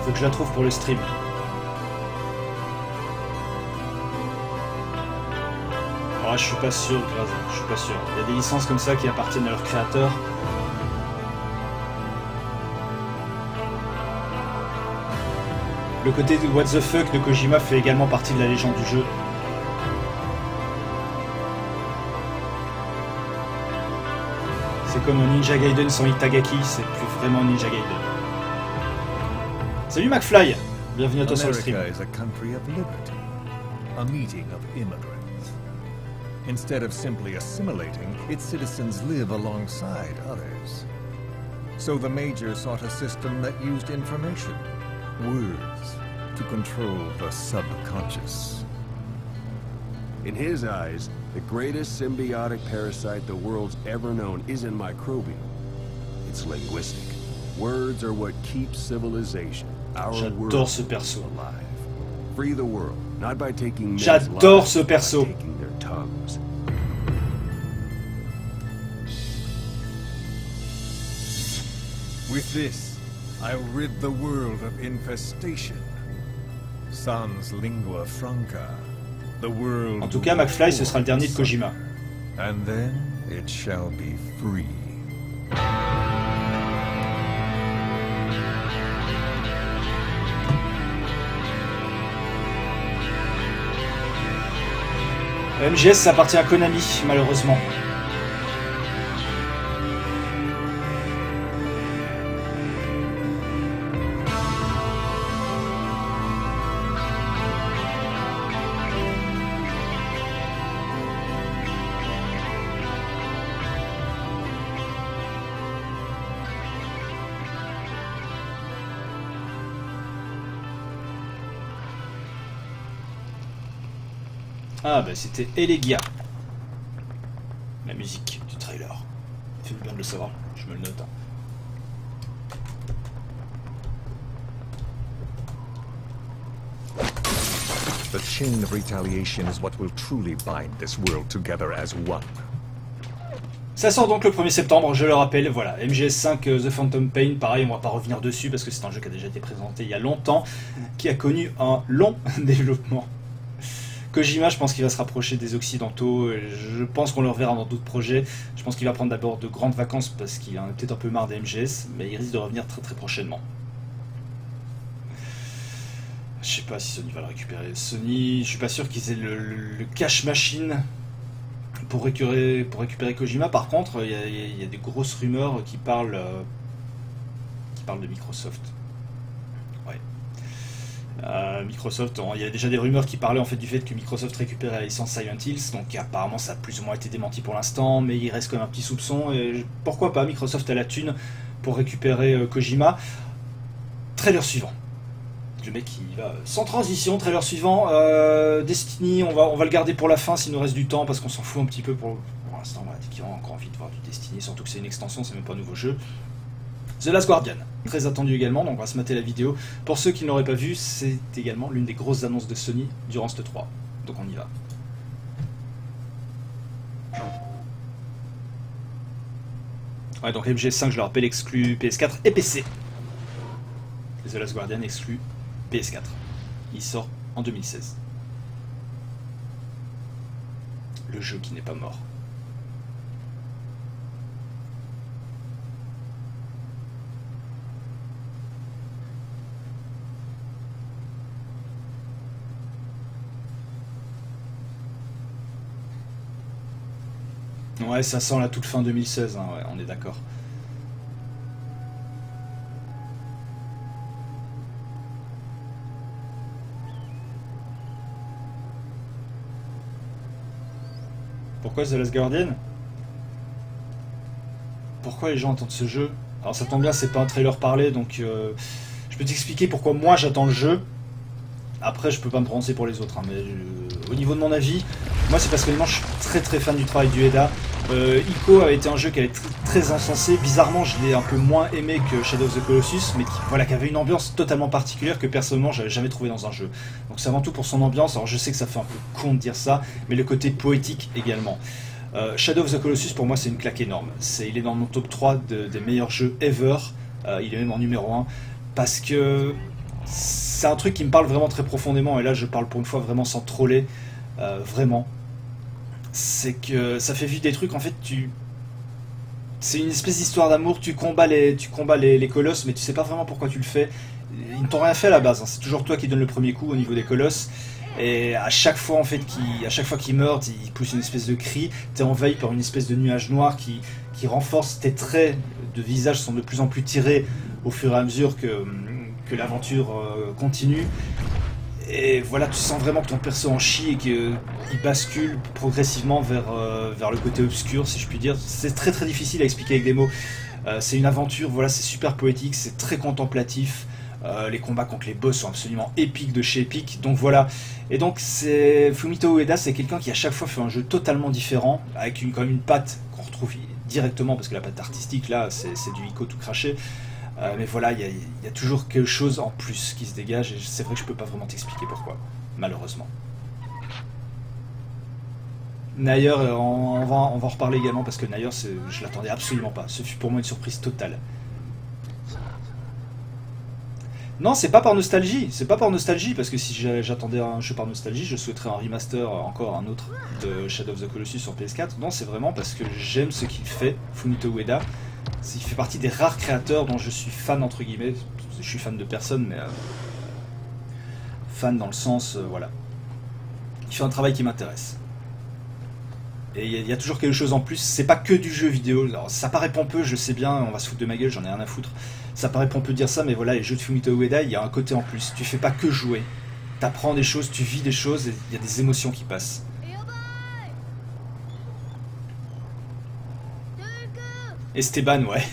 Faut que je la trouve pour le stream. Oh, je suis pas sûr, Graz, je suis pas sûr. Il y a des licences comme ça qui appartiennent à leurs créateurs. Le côté de What the fuck de Kojima fait également partie de la légende du jeu. C'est comme un Ninja Gaiden sans Itagaki, c'est plus vraiment Ninja Gaiden. Salut McFly, bienvenue à toi sur le stream.
America is a country of liberty, a meeting of immigrants. Instead of simply assimilating, its citizens live alongside others. So the Major sought a system that used information, words, to control the subconscious.
In his eyes, the greatest symbiotic parasite the world's ever known isn't microbial. It's linguistic. Words are what keeps civilization, our world,
ce perso.
alive. Free the world, not by taking men's
J'adore
lives,
ce perso.
by taking their tongues.
With this, I'll rid the world of infestation. Sans lingua franca. The world
En tout cas, McFly, ce sera le dernier de Kojima.
And then it shall be free.
MGS, ça appartient à Konami, malheureusement. Ah bah c'était Elegia, la musique du trailer. Fait bien de le savoir, je me le note.
The chain of retaliation is what will truly bind this world together as one.
Ça sort donc le 1er septembre, je le rappelle, voilà, MGS5 The Phantom Pain, pareil, on va pas revenir dessus parce que c'est un jeu qui a déjà été présenté il y a longtemps, qui a connu un long développement. Kojima, je pense qu'il va se rapprocher des Occidentaux, je pense qu'on le reverra dans d'autres projets, je pense qu'il va prendre d'abord de grandes vacances parce qu'il en a peut-être un peu marre des MGS, mais il risque de revenir très très prochainement. Je sais pas si Sony va le récupérer. Sony, je suis pas sûr qu'ils aient le cash machine pour récupérer Kojima. Par contre, il y a des grosses rumeurs qui parlent de Microsoft. Microsoft, il y a déjà des rumeurs qui parlaient en fait du fait que Microsoft récupérait la licence Silent Hills, donc apparemment ça a plus ou moins été démenti pour l'instant, mais il reste quand même un petit soupçon, et pourquoi pas, Microsoft a la thune pour récupérer Kojima. Trailer suivant. Le mec il va sans transition, trailer suivant, Destiny, on va le garder pour la fin s'il nous reste du temps, parce qu'on s'en fout un petit peu pour l'instant, voilà, qui a encore envie de voir du Destiny, surtout que c'est une extension, c'est même pas un nouveau jeu. The Last Guardian, très attendu également, donc on va se mater la vidéo. Pour ceux qui ne l'auraient pas vu, c'est également l'une des grosses annonces de Sony durant ce 3. Donc on y va. Ouais, donc MGS5, je le rappelle, exclut PS4 et PC. The Last Guardian exclut PS4. Il sort en 2016. Le jeu qui n'est pas mort. Ouais, ça sent la toute fin 2016, hein, ouais, on est d'accord. Pourquoi The Last Guardian? Pourquoi les gens attendent ce jeu? Alors ça tombe bien, c'est pas un trailer parlé, donc je peux t'expliquer pourquoi moi j'attends le jeu. Après, je peux pas me prononcer pour les autres, hein, mais au niveau de mon avis, moi c'est parce que je suis très très fan du travail du Ueda. Ico a été un jeu qui avait été très encensé. Bizarrement, je l'ai un peu moins aimé que Shadow of the Colossus, mais qui avait une ambiance totalement particulière que personnellement j'avais jamais trouvé dans un jeu. Donc c'est avant tout pour son ambiance. Alors je sais que ça fait un peu con de dire ça, mais le côté poétique également. Shadow of the Colossus pour moi c'est une claque énorme. Il est dans mon top 3 des meilleurs jeux ever. Il est même en numéro 1 parce que c'est un truc qui me parle vraiment très profondément, et là je parle pour une fois vraiment sans troller, vraiment. C'est que ça fait vivre des trucs, en fait, c'est une espèce d'histoire d'amour, tu combats les colosses, mais tu sais pas vraiment pourquoi tu le fais. Ils ne t'ont rien fait à la base, hein. C'est toujours toi qui donne le premier coup au niveau des colosses, et à chaque fois en fait qu'ils meurent, ils poussent une espèce de cri, t'es envahi par une espèce de nuage noir qui renforce tes traits de visage, sont de plus en plus tirés au fur et à mesure que l'aventure continue. Et voilà, tu sens vraiment que ton perso en chie et qu'il bascule progressivement vers le côté obscur, si je puis dire. C'est très très difficile à expliquer avec des mots. C'est une aventure, voilà, c'est super poétique, c'est très contemplatif. Les combats contre les boss sont absolument épiques de chez épique. Donc voilà. Et donc Fumito Ueda, c'est quelqu'un qui à chaque fois fait un jeu totalement différent, avec quand même une patte qu'on retrouve directement, parce que la patte artistique là, c'est du Ico tout craché. Mais voilà, il y a toujours quelque chose en plus qui se dégage, et c'est vrai que je peux pas vraiment t'expliquer pourquoi, malheureusement. Nayer, on va en reparler également, parce que Nayer, je l'attendais absolument pas. Ce fut pour moi une surprise totale. Non, c'est pas par nostalgie, c'est pas par nostalgie, parce que si j'attendais un jeu par nostalgie, je souhaiterais un remaster, encore un autre, de Shadow of the Colossus sur PS4. Non, c'est vraiment parce que j'aime ce qu'il fait, Fumito Ueda. Il fait partie des rares créateurs dont je suis fan, entre guillemets. Je suis fan de personne, mais... fan dans le sens, voilà. Il fait un travail qui m'intéresse. Et il y a toujours quelque chose en plus, c'est pas que du jeu vidéo. Alors, ça paraît pompeux, je sais bien, on va se foutre de ma gueule, j'en ai rien à foutre. Ça paraît pompeux de dire ça, mais voilà, les jeux de Fumito Ueda, il y a un côté en plus. Tu fais pas que jouer. T'apprends des choses, tu vis des choses, et il y a des émotions qui passent. Esteban, ouais.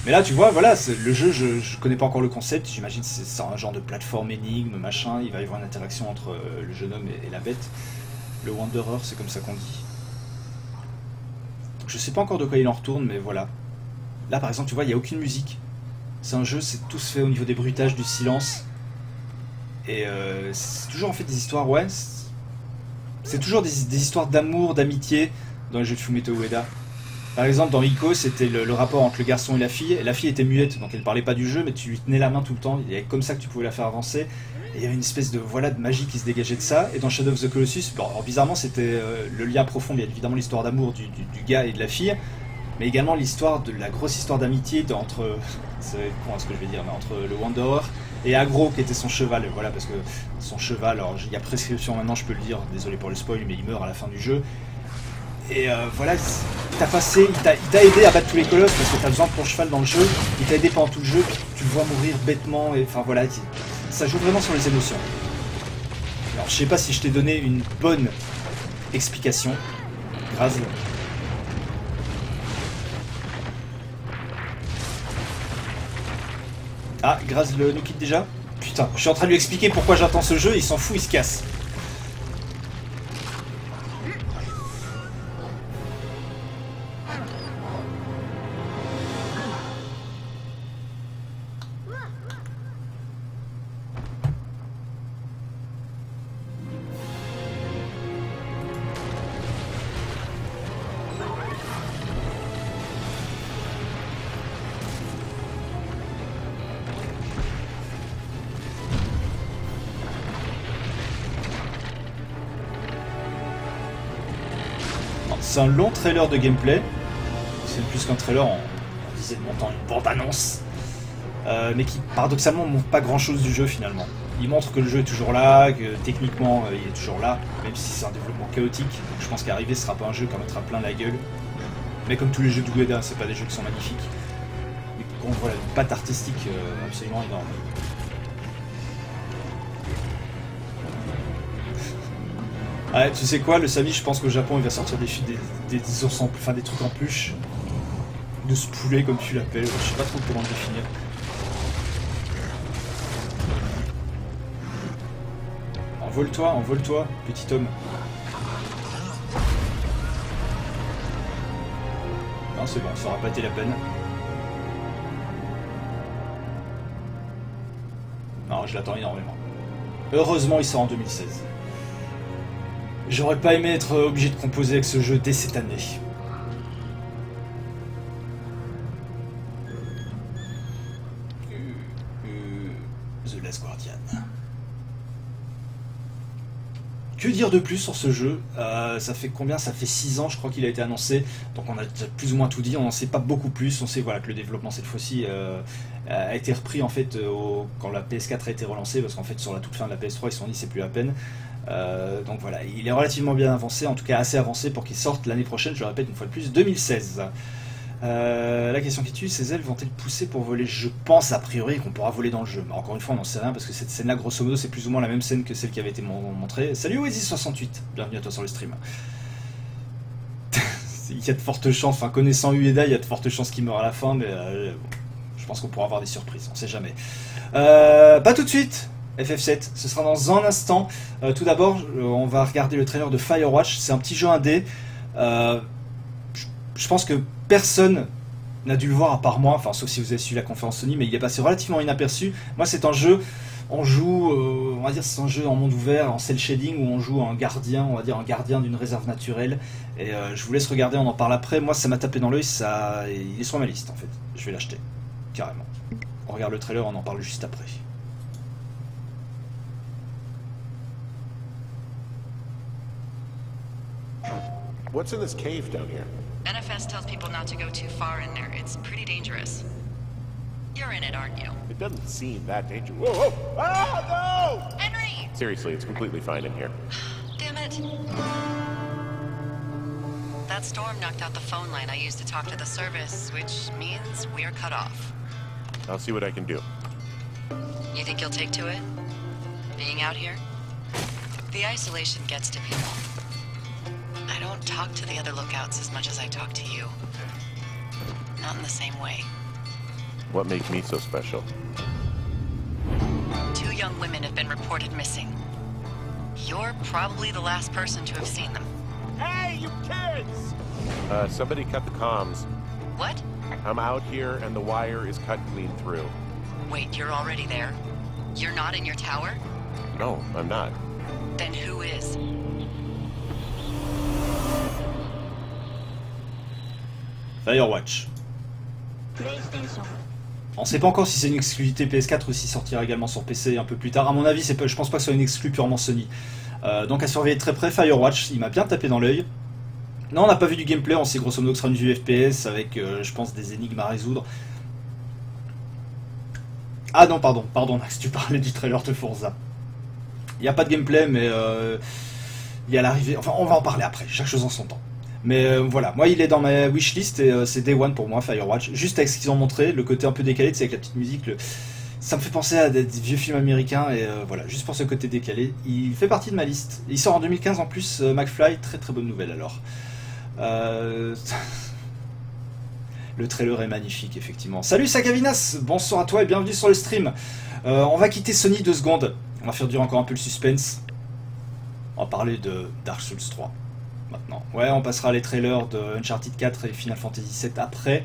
Mais là, tu vois, voilà, le jeu, je connais pas encore le concept. J'imagine que c'est un genre de plateforme énigme, machin. Il va y avoir une interaction entre le jeune homme et la bête. Le Wanderer, c'est comme ça qu'on dit. Je sais pas encore de quoi il en retourne, mais voilà. Là, par exemple, tu vois, il n'y a aucune musique. C'est un jeu, c'est tout se fait au niveau des bruitages, du silence. Et c'est toujours en fait des histoires, ouais. C'est toujours des histoires d'amour, d'amitié dans les jeux de Fumito Ueda. Par exemple, dans Ico, c'était le rapport entre le garçon et la fille. Et la fille était muette, donc elle parlait pas du jeu, mais tu lui tenais la main tout le temps. Il y avait comme ça que tu pouvais la faire avancer. Et il y avait une espèce de, voilà, de magie qui se dégageait de ça. Et dans Shadow of the Colossus, bon, alors, bizarrement, c'était le lien profond. Il y a évidemment l'histoire d'amour du gars et de la fille, mais également l'histoire de la grosse histoire d'amitié entre, c'est con ce que je vais dire, mais entre le Wanderer et Agro, qui était son cheval. Voilà, parce que son cheval, alors il y a prescription maintenant, je peux le dire, désolé pour le spoil, mais il meurt à la fin du jeu. Et voilà, il t'a aidé à battre tous les colosses parce que t'as besoin de ton cheval dans le jeu. Il t'a aidé pendant tout le jeu, tu le vois mourir bêtement, et enfin voilà, ça joue vraiment sur les émotions. Alors je sais pas si je t'ai donné une bonne explication, Grazl. Ah, Grazl nous quitte déjà? Putain, je suis en train de lui expliquer pourquoi j'attends ce jeu, il s'en fout, il se casse. C'est un long trailer de gameplay, c'est plus qu'un trailer, on disait de montant une bande-annonce, mais qui paradoxalement ne montre pas grand-chose du jeu finalement. Il montre que le jeu est toujours là, que techniquement il est toujours là, même si c'est un développement chaotique, donc je pense qu'arriver ce sera pas un jeu qui en mettra plein la gueule. Mais comme tous les jeux de Ueda, c'est pas des jeux qui sont magnifiques, mais qu'on voit une patte artistique absolument énorme. Ouais, tu sais quoi, le Samy, je pense qu'au Japon, il va sortir des ours enfin des trucs en peluche. De ce poulet, comme tu l'appelles, je sais pas trop comment le définir. Envole-toi, petit homme. Non, c'est bon, ça aura pas été la peine. Non, je l'attends énormément. Heureusement, il sort en 2016. J'aurais pas aimé être obligé de composer avec ce jeu dès cette année. The Last Guardian. Que dire de plus sur ce jeu? Ça fait combien? Ça fait 6 ans, je crois qu'il a été annoncé. Donc on a déjà plus ou moins tout dit. On n'en sait pas beaucoup plus. On sait voilà, que le développement cette fois-ci a été repris en fait quand la PS4 a été relancée, parce qu'en fait sur la toute fin de la PS3 ils se sont dit c'est plus la peine. Donc voilà, il est relativement bien avancé, en tout cas assez avancé pour qu'il sorte l'année prochaine, je le répète une fois de plus, 2016. La question qui tue, ces ailes vont-elles pousser pour voler? Je pense a priori qu'on pourra voler dans le jeu, mais encore une fois on n'en sait rien parce que cette scène là grosso modo c'est plus ou moins la même scène que celle qui avait été montrée. Salut Oasis68, bienvenue à toi sur le stream. Il y a de fortes chances, enfin connaissant Ueda, il y a de fortes chances qu'il meure à la fin, mais je pense qu'on pourra avoir des surprises, on sait jamais. Pas tout de suite FF7, ce sera dans un instant. Tout d'abord, on va regarder le trailer de Firewatch. C'est un petit jeu indé. Je pense que personne n'a dû le voir à part moi, enfin sauf si vous avez suivi la conférence Sony, mais il est passé relativement inaperçu. Moi, c'est un jeu, on joue, on va dire, c'est un jeu en monde ouvert, en cel shading, où on joue un gardien, on va dire un gardien d'une réserve naturelle. Et je vous laisse regarder, on en parle après. Moi, ça m'a tapé dans l'œil, il est sur ma liste en fait. Je vais l'acheter, carrément. On regarde le trailer, on en parle juste après.
What's in this cave down here?
NFS tells people not to go too far in there. It's pretty dangerous. You're in it, aren't you?
It doesn't seem that dangerous. Whoa, whoa! Ah, no!
Henry!
Seriously, it's completely fine in here.
Damn it. That storm knocked out the phone line I used to talk to the service, which means we're cut off.
I'll see what I can do.
You think you'll take to it? Being out here? The isolation gets to people. I don't talk to the other lookouts as much as I talk to you. Not in the same way.
What makes me so special?
2 young women have been reported missing. You're probably the last person to have seen them.
Hey, you kids! Somebody cut the comms.
What?
I'm out here and the wire is cut clean through.
Wait, you're already there? You're not in your tower?
No, I'm not.
Then who is?
Firewatch. On sait pas encore si c'est une exclusivité PS4 ou si sortira également sur PC un peu plus tard. À mon avis, je pense pas que ce soit une exclu purement Sony. Donc à surveiller de très près, Firewatch, il m'a bien tapé dans l'œil. Non, on n'a pas vu du gameplay, on sait grosso modo que ce sera une vue FPS avec, je pense, des énigmes à résoudre. Ah non, pardon, Max, tu parlais du trailer de Forza. Il n'y a pas de gameplay, mais il y a l'arrivée... Enfin, on va en parler après, chaque chose en son temps. Mais voilà, moi il est dans ma wishlist et c'est Day One pour moi, Firewatch. Juste avec ce qu'ils ont montré, le côté un peu décalé, c'est avec la petite musique, ça me fait penser à des vieux films américains et voilà, juste pour ce côté décalé, il fait partie de ma liste. Il sort en 2015 en plus, McFly, très très bonne nouvelle alors. Le trailer est magnifique effectivement. Salut Sagavinas, bonsoir à toi et bienvenue sur le stream. On va quitter Sony 2 secondes, on va faire durer encore un peu le suspense. On va parler de Dark Souls 3. Maintenant. Ouais, on passera les trailers de Uncharted 4 et Final Fantasy 7 après.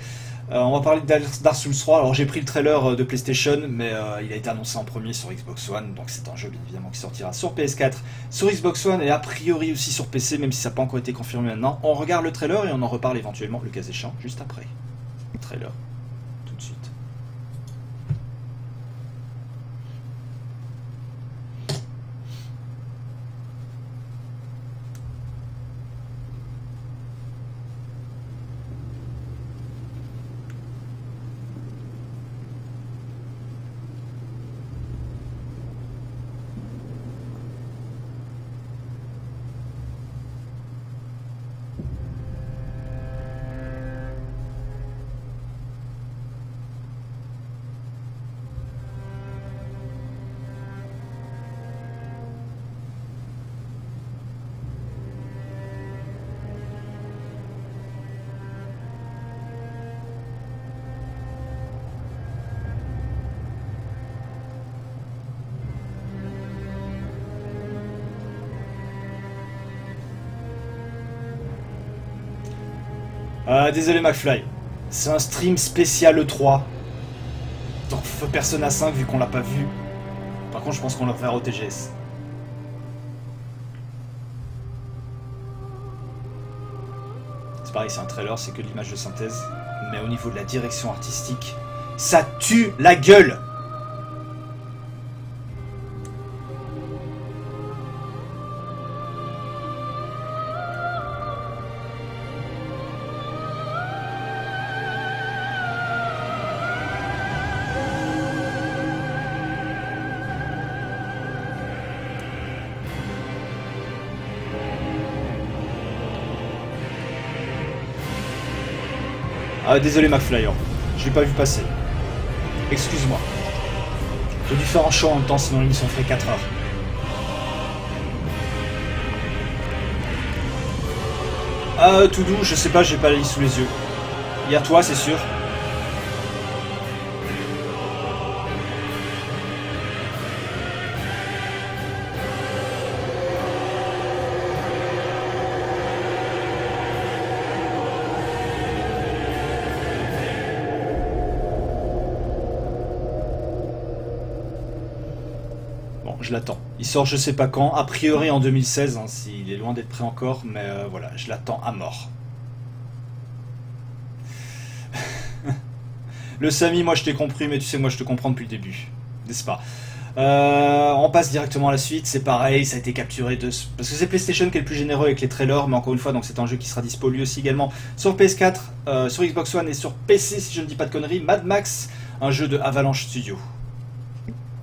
On va parler de Dark Souls 3. Alors j'ai pris le trailer de PlayStation, mais il a été annoncé en premier sur Xbox One, donc c'est un jeu bien évidemment qui sortira sur PS4, sur Xbox One et a priori aussi sur PC, même si ça n'a pas encore été confirmé maintenant. On regarde le trailer et on en reparle éventuellement, le cas échéant, juste après. Le trailer, tout de suite. Désolé McFly, c'est un stream spécial E3. Donc Persona 5 vu qu'on l'a pas vu. Par contre je pense qu'on le fera au TGS. C'est pareil, c'est un trailer, c'est que de l'image de synthèse. Mais au niveau de la direction artistique, ça tue la gueule. Ah, désolé McFly, je l'ai pas vu passer. Excuse-moi. J'ai dû faire un show en même temps, sinon l'émission ferait 4 heures. Tout doux, je sais pas, j'ai pas la liste sous les yeux. Il y a toi, c'est sûr. Je l'attends. Il sort je sais pas quand, a priori en 2016, hein, s'il est loin d'être prêt encore, mais voilà, je l'attends à mort. Le Samy, moi je t'ai compris, mais tu sais, moi je te comprends depuis le début. N'est-ce pas? On passe directement à la suite, c'est pareil, ça a été capturé de... Parce que c'est PlayStation qui est le plus généreux avec les trailers, mais encore une fois, donc c'est un jeu qui sera dispo lui aussi également sur PS4, sur Xbox One et sur PC, si je ne dis pas de conneries. Mad Max, un jeu de Avalanche Studio.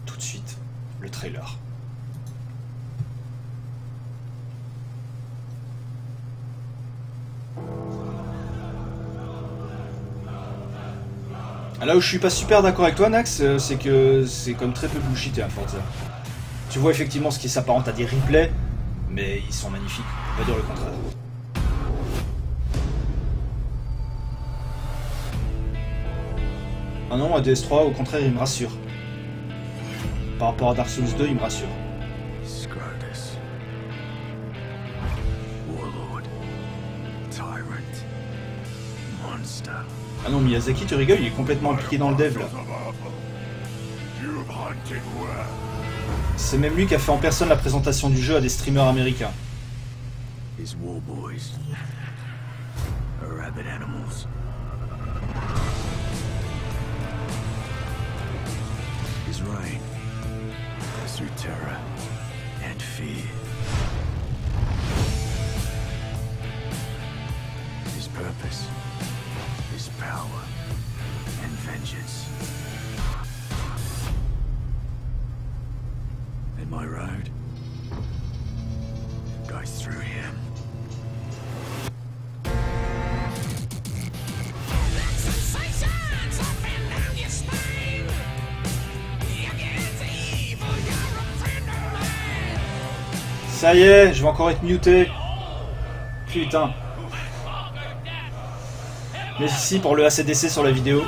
Tout de suite, le trailer. Là où je suis pas super d'accord avec toi, Nax, c'est que c'est comme très peu bullshité, hein, Forza. Tu vois effectivement ce qui s'apparente à des replays, mais ils sont magnifiques, on va dire le contraire. Ah non, à DS3, au contraire, il me rassure. Par rapport à Dark Souls 2, il me rassure. Ah non, Miyazaki, tu rigoles, il est complètement impliqué dans le dev là. C'est même lui qui a fait en personne la présentation du jeu à des streamers américains.
His war boys are rabid animals. His reign is through terror and fear. His purpose is power and vengeance. And my road goes through him.
Ça y est, je vais encore être muté. Putain. Merci pour le ACDC sur la vidéo.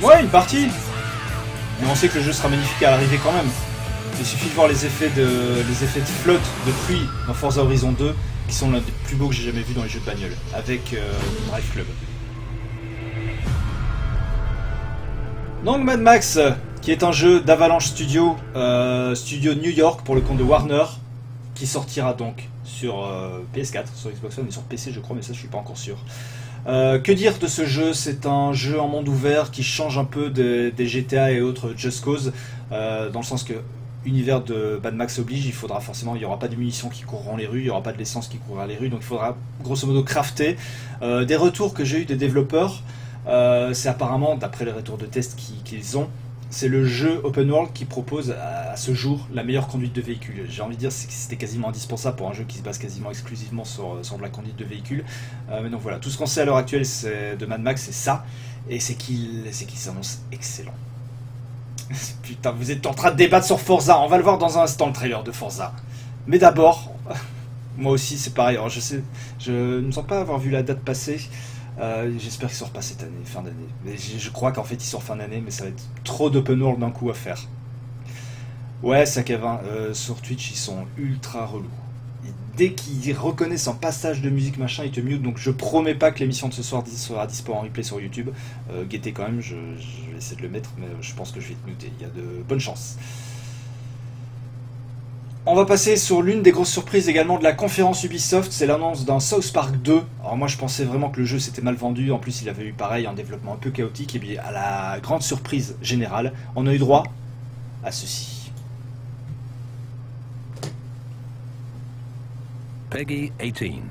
Ouais, une partie. Mais on sait que le jeu sera magnifique à l'arrivée quand même. Il suffit de voir les effets de flotte, de pluie dans Forza Horizon 2, qui sont l'un des plus beaux que j'ai jamais vu dans les jeux de bagnole, avec Drive Club. Donc Mad Max, qui est un jeu d'Avalanche Studio, studio New York pour le compte de Warner, qui sortira donc sur PS4, sur Xbox One et sur PC je crois, mais ça je suis pas encore sûr. Que dire de ce jeu? C'est un jeu en monde ouvert qui change un peu des GTA et autres Just Cause, dans le sens que univers de Mad Max oblige, il faudra forcément, il n'y aura pas de munitions qui courront les rues, il n'y aura pas de l'essence qui courra les rues, donc il faudra grosso modo crafter. Des retours que j'ai eu des développeurs, c'est apparemment, d'après les retours de test qu'ils ont, c'est le jeu open world qui propose à ce jour la meilleure conduite de véhicule. J'ai envie de dire que c'était quasiment indispensable pour un jeu qui se base quasiment exclusivement sur de la conduite de véhicule. Mais donc voilà, tout ce qu'on sait à l'heure actuelle de Mad Max, c'est ça, et c'est qu'il s'annonce excellent. Putain, vous êtes en train de débattre sur Forza, on va le voir dans un instant le trailer de Forza. Mais d'abord, moi aussi c'est pareil, alors je ne me sens pas avoir vu la date passer. J'espère qu'il sort pas cette année, fin d'année. Mais je crois qu'en fait il sort fin d'année, mais ça va être trop d'open world d'un coup à faire. Ouais, Sakavin, sur Twitch ils sont ultra relous. Et dès qu'ils reconnaissent un passage de musique machin, ils te mute, donc je promets pas que l'émission de ce soir sera dispo en replay sur YouTube. Guettez quand même, je vais essayer de le mettre, mais je pense que je vais te muter, il y a de bonnes chances. On va passer sur l'une des grosses surprises également de la conférence Ubisoft, c'est l'annonce d'un South Park 2. Alors moi je pensais vraiment que le jeu s'était mal vendu, en plus il avait eu pareil un développement un peu chaotique, et bien à la grande surprise générale, on a eu droit à ceci.
Peggy 18.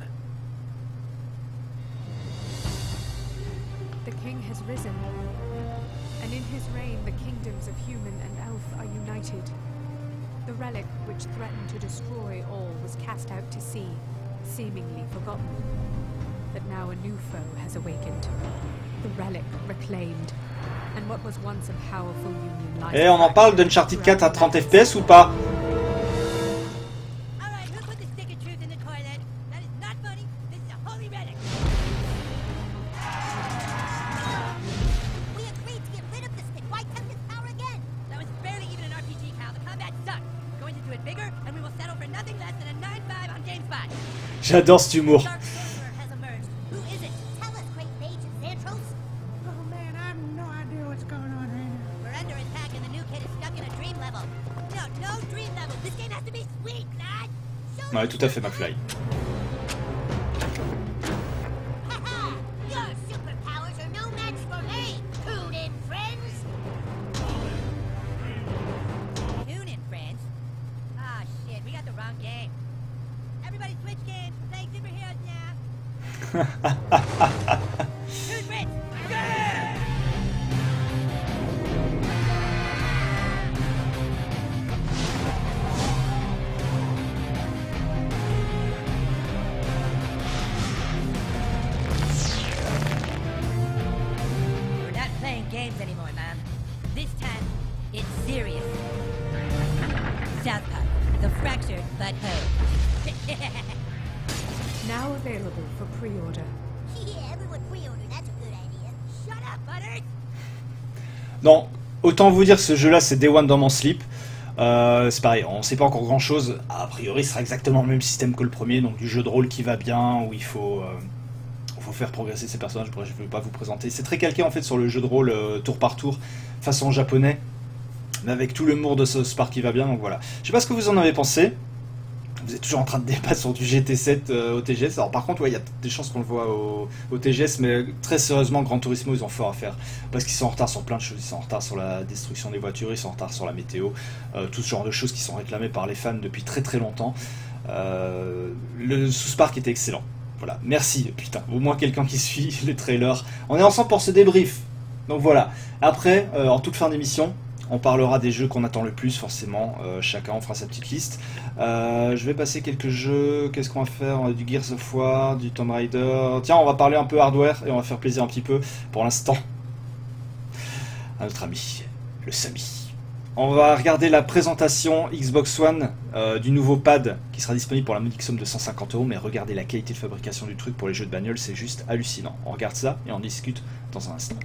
The king has risen, and in his reign the kingdoms of human and elf are united. The relic which threatened to destroy all was cast out to sea, seemingly forgotten. But now a new foe has awakened. The relic reclaimed. And what was once a powerful union lies.
Et on en parle d'Uncharted 4 à 30 FPS ou pas? J'adore cet humour. Ouais, tout à fait, McFly.
Now available for pre-order.
Yeah, everyone pre-order. That's a good idea. Shut up, Butters.
Non, autant vous dire que ce jeu-là, c'est Day One dans mon slip. C'est pareil, on sait pas encore grand-chose. A priori, ce sera exactement le même système que le premier, donc du jeu de rôle qui va bien, où il faut faire progresser ses personnages. Bref, je ne vais pas vous présenter. C'est très calqué en fait sur le jeu de rôle tour par tour, façon japonais, mais avec tout l'humour de South Park qui va bien. Donc voilà. Je sais pas ce que vous en avez pensé. Vous êtes toujours en train de débattre sur du GT7 au TGS. Alors par contre, il y a des chances qu'on le voit au TGS, mais très sérieusement, Gran Turismo, ils ont fort à faire. Parce qu'ils sont en retard sur plein de choses. Ils sont en retard sur la destruction des voitures, ils sont en retard sur la météo. Tout ce genre de choses qui sont réclamées par les fans depuis très très longtemps. Le South Park était excellent. Voilà, merci, putain. Au moins quelqu'un qui suit les trailers. On est ensemble pour ce débrief. Donc voilà. Après, en toute fin d'émission, on parlera des jeux qu'on attend le plus, forcément. Chacun, on fera sa petite liste. Je vais passer quelques jeux. Qu'est-ce qu'on va faire? On a du Gears of War, du Tomb Raider. Tiens, on va parler un peu hardware et on va faire plaisir un petit peu, pour l'instant, à notre ami, le Samy. On va regarder la présentation Xbox One du nouveau pad qui sera disponible pour la modique somme de 150 €. Mais regardez la qualité de fabrication du truc pour les jeux de bagnole, c'est juste hallucinant. On regarde ça et on discute dans un instant.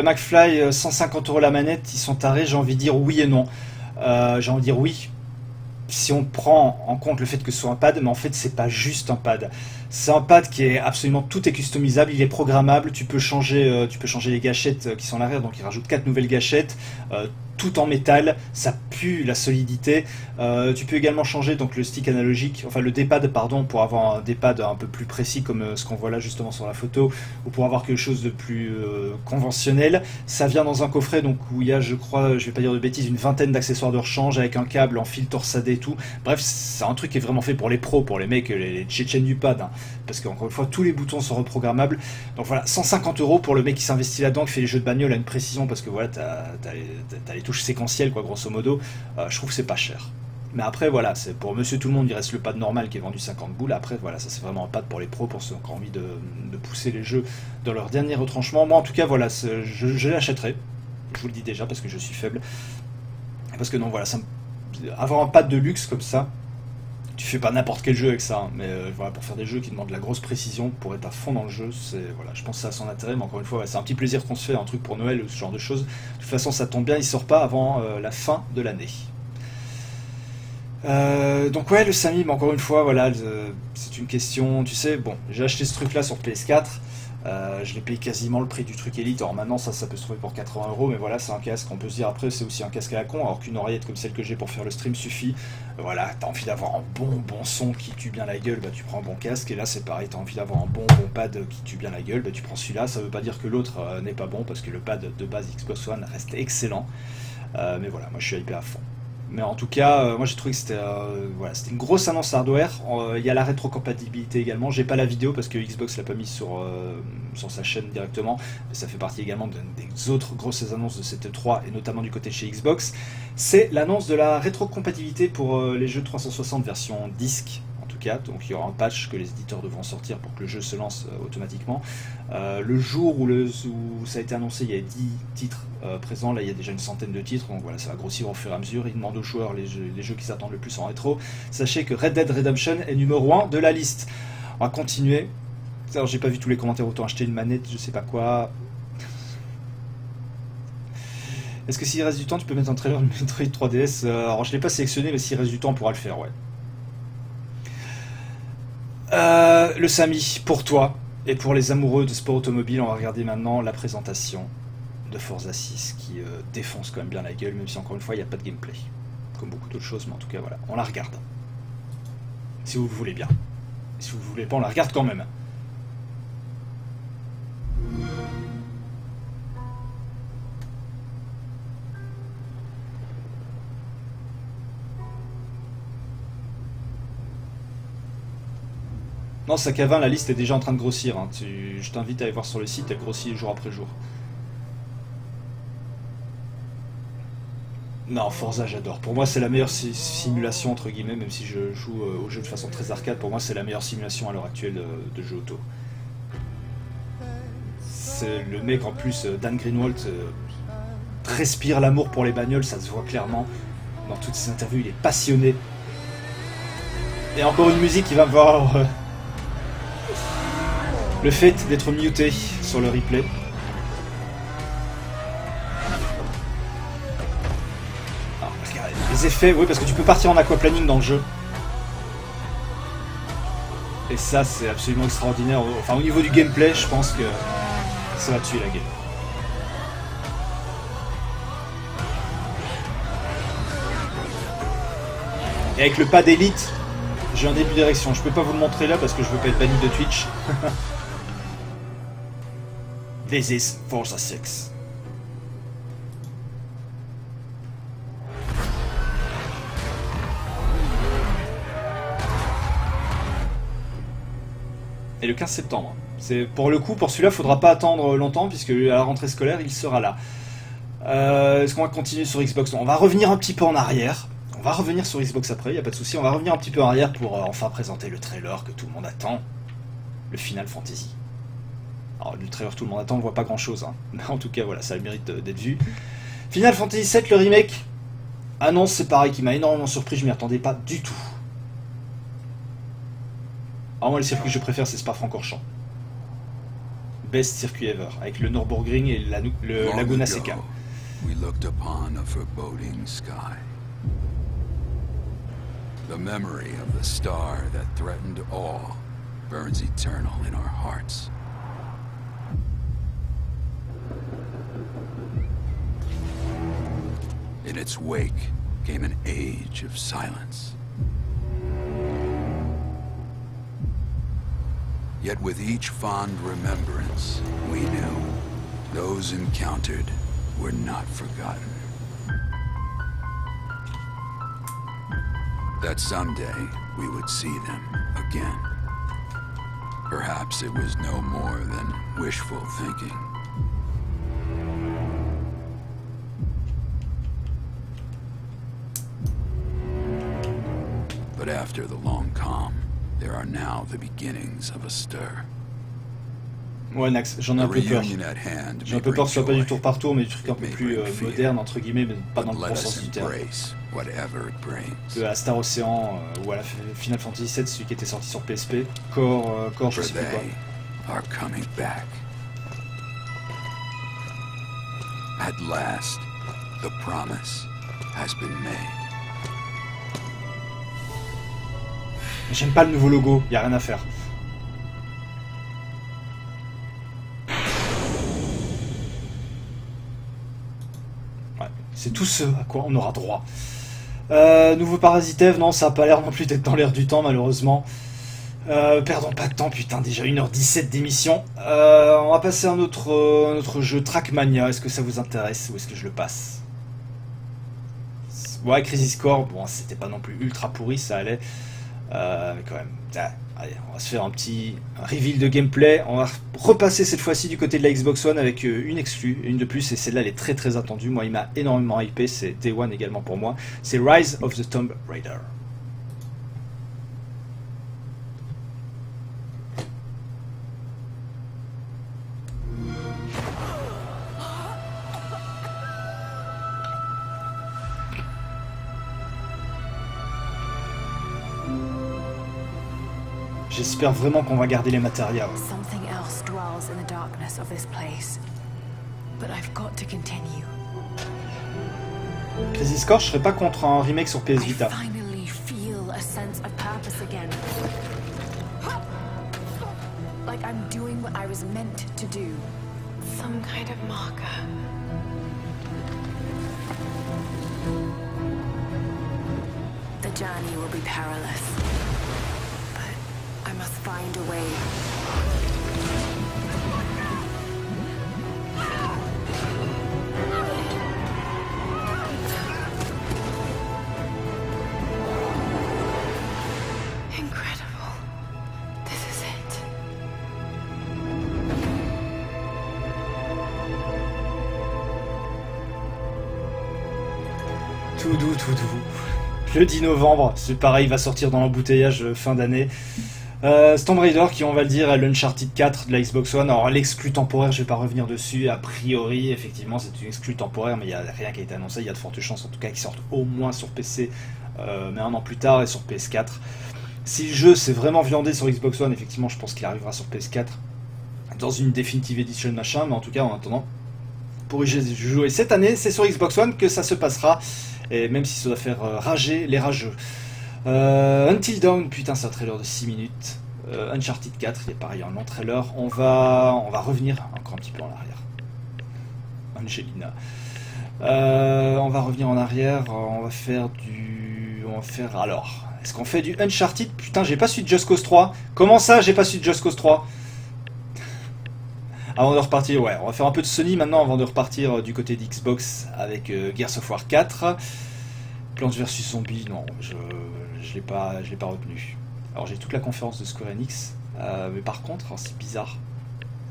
McFly, 150 € la manette, ils sont tarés, j'ai envie de dire oui et non. J'ai envie de dire oui, si on prend en compte le fait que ce soit un pad, mais en fait c'est pas juste un pad. C'est un pad qui est absolument, tout est customisable, il est programmable, tu peux changer les gâchettes qui sont à l'arrière, donc il rajoute 4 nouvelles gâchettes, tout en métal, ça pue la solidité. Tu peux également changer donc le stick analogique, enfin le D-pad pardon, pour avoir un D-pad un peu plus précis comme ce qu'on voit là justement sur la photo, ou pour avoir quelque chose de plus conventionnel. Ça vient dans un coffret donc où il y a, je crois, je vais pas dire de bêtises, une vingtaine d'accessoires de rechange avec un câble en fil torsadé et tout. Bref, c'est un truc qui est vraiment fait pour les pros, pour les mecs, les tchétchènes du pad, hein, parce qu'encore une fois tous les boutons sont reprogrammables. Donc voilà, 150 € pour le mec qui s'investit là-dedans, qui fait les jeux de bagnole à une précision, parce que voilà, t'as les touches séquentielles quoi, grosso modo. Je trouve que c'est pas cher. Mais après voilà, c'est pour monsieur tout le monde, il reste le pad normal qui est vendu 50 boules. Après voilà, ça c'est vraiment un pad pour les pros, pour ceux qui ont envie de pousser les jeux dans leur dernier retranchement. Moi en tout cas voilà, je l'achèterai, je vous le dis déjà parce que je suis faible. Parce que non voilà, avoir un pad de luxe comme ça, tu fais pas n'importe quel jeu avec ça, hein, mais voilà, pour faire des jeux qui demandent de la grosse précision, pour être à fond dans le jeu, voilà, je pense que ça a son intérêt, mais encore une fois, ouais, c'est un petit plaisir qu'on se fait, un truc pour Noël ou ce genre de choses. De toute façon, ça tombe bien, il sort pas avant la fin de l'année. Donc ouais, le Samy, mais encore une fois, voilà, c'est une question, tu sais, bon, j'ai acheté ce truc-là sur PS4, Je l'ai payé quasiment le prix du truc Elite. Alors maintenant ça peut se trouver pour 80 €, mais voilà, c'est un casque. On peut se dire après c'est aussi un casque à la con, alors qu'une oreillette comme celle que j'ai pour faire le stream suffit. Voilà, t'as envie d'avoir un bon son qui tue bien la gueule, bah tu prends un bon casque. Et là c'est pareil, t'as envie d'avoir un bon pad qui tue bien la gueule, bah tu prends celui-là. Ça veut pas dire que l'autre n'est pas bon, parce que le pad de base Xbox One reste excellent. Mais voilà, moi je suis hypé à fond. Mais en tout cas, moi j'ai trouvé que c'était voilà, c'était une grosse annonce hardware. Il y a la rétrocompatibilité également. J'ai pas la vidéo parce que Xbox l'a pas mis sur sa chaîne directement. Mais ça fait partie également des autres grosses annonces de cette E3 et notamment du côté de chez Xbox. C'est l'annonce de la rétrocompatibilité pour les jeux 360 version disque. Donc il y aura un patch que les éditeurs devront sortir pour que le jeu se lance automatiquement. Le jour où ça a été annoncé, il y a 10 titres présents, là il y a déjà une centaine de titres, donc voilà, ça va grossir au fur et à mesure. Ils demandent aux joueurs les jeux qui s'attendent le plus en rétro. Sachez que Red Dead Redemption est numéro 1 de la liste. On va continuer. Alors j'ai pas vu tous les commentaires, autant acheter une manette, je sais pas quoi. Est-ce que s'il reste du temps, tu peux mettre un trailer de Metroid 3DS? Alors je l'ai pas sélectionné, mais s'il reste du temps, on pourra le faire, ouais. Le Samy, pour toi et pour les amoureux de sport automobile, on va regarder maintenant la présentation de Forza 6 qui défonce quand même bien la gueule, même si encore une fois il n'y a pas de gameplay, comme beaucoup d'autres choses, mais en tout cas voilà, on la regarde. Si vous le voulez bien. Et si vous ne voulez pas, on la regarde quand même. Non, sac à 20, la liste est déjà en train de grossir. Hein. Je t'invite à aller voir sur le site, elle grossit jour après jour. Non, Forza, j'adore. Pour moi, c'est la meilleure simulation, entre guillemets, même si je joue au jeu de façon très arcade. Pour moi, c'est la meilleure simulation à l'heure actuelle de jeu auto. C'est le mec, en plus, Dan Greenwald, respire l'amour pour les bagnoles, ça se voit clairement. Dans toutes ses interviews, il est passionné. Et encore une musique qui va me voir... le fait d'être muté sur le replay. Alors, les effets, oui, parce que tu peux partir en aquaplaning dans le jeu. Et ça, c'est absolument extraordinaire. Enfin, au niveau du gameplay, je pense que ça va tuer la game. Et avec le pad Elite, j'ai un début d'érection. Je peux pas vous le montrer là parce que je veux pas être banni de Twitch. This is Forza 6. Et le 15 septembre. C'est pour le coup, pour celui-là, faudra pas attendre longtemps puisque à la rentrée scolaire, il sera là. Est-ce qu'on va continuer sur Xbox? On va revenir un petit peu en arrière. On va revenir sur Xbox après, il n'y a pas de souci. On va revenir un petit peu en arrière pour enfin présenter le trailer que tout le monde attend. Le Final Fantasy. Alors le trailer tout le monde attend, on ne voit pas grand chose. Hein. Mais en tout cas, voilà, ça a le mérite d'être vu. Final Fantasy VII, le remake. Annonce, c'est pareil, qui m'a énormément surpris, je m'y attendais pas du tout. Alors moi, le circuit que je préfère, c'est Spa-Francorchamps. Best circuit ever, avec le Nürburgring et le Laguna Seca.
We looked upon a foreboding sky. The memory of the star that threatened all burns eternal in our hearts. In its wake came an age of silence. Yet with each fond remembrance, we knew those encountered were not forgotten. That someday we would see them again. Perhaps it was no more than wishful thinking. But after the long calm, there are now the beginnings of a stir.
Ouais, Nax, j'en ai un peu peur. J'ai un peu peur que ce soit pas du tour par tour, mais du truc un peu plus moderne, entre guillemets, mais pas dans le bon sens du terme. De la Star Ocean, ou à la Final Fantasy VII, celui qui était sorti sur PSP. Core, je sais plus quoi.
Are coming back. At last, the promise has been made.
J'aime pas le nouveau logo, y a rien à faire. C'est tout ce à quoi on aura droit. Nouveau Parasite Eve, non, ça a pas l'air non plus d'être dans l'air du temps, malheureusement. Perdons pas de temps, putain, déjà 1h17 d'émission. On va passer à un autre jeu, Trackmania. Est-ce que ça vous intéresse ou est-ce que je le passe? Ouais, Crisis Core, bon, c'était pas non plus ultra pourri, ça allait. Mais quand même, allez, on va se faire un petit reveal de gameplay. On va repasser cette fois-ci du côté de la Xbox One avec une exclue, une de plus, et celle-là elle est très très attendue. Moi, il m'a énormément hypé, c'est Day One également pour moi. C'est Rise of the Tomb Raider. J'espère vraiment qu'on va garder les matériaux.
Something else dwells in the darkness of this place. But I've got to continue.
Crisis Core, je serais pas contre un remake sur PS Vita.
I finally feel a sense of purpose again. Like I'm doing what I was meant to do. Some kind of marker. The journey will be perilous. I must find a way. Incredible. This is it.
Tout doux, tout doux. Le 10 novembre, c'est pareil, il va sortir dans l'embouteillage fin d'année. Tomb Raider qui, on va le dire, est l'Uncharted 4 de la Xbox One. Alors l'exclu temporaire, je vais pas revenir dessus. A priori, effectivement, c'est une exclu temporaire, mais il n'y a rien qui a été annoncé. Il y a de fortes chances, en tout cas, qu'il sorte au moins sur PC, mais un an plus tard, et sur PS4. Si le jeu s'est vraiment viandé sur Xbox One, effectivement, je pense qu'il arrivera sur PS4 dans une Definitive Edition machin. Mais en tout cas, en attendant, pour y jouer cette année, c'est sur Xbox One que ça se passera. Et même si ça doit faire rager les rageux. Until Dawn, putain, c'est un trailer de 6 minutes. Uncharted 4, il est pareil, un long trailer. On va revenir encore un petit peu en arrière. Angelina. On va revenir en arrière. On va faire alors. Est-ce qu'on fait du Uncharted? Putain, j'ai pas su de Just Cause 3. Comment ça, j'ai pas su de Just Cause 3? Avant de repartir, ouais, on va faire un peu de Sony maintenant avant de repartir du côté d'Xbox avec Gears of War 4. Plants vs Zombies, non, je l'ai pas retenu. Alors j'ai toute la conférence de Square Enix, mais par contre, c'est bizarre.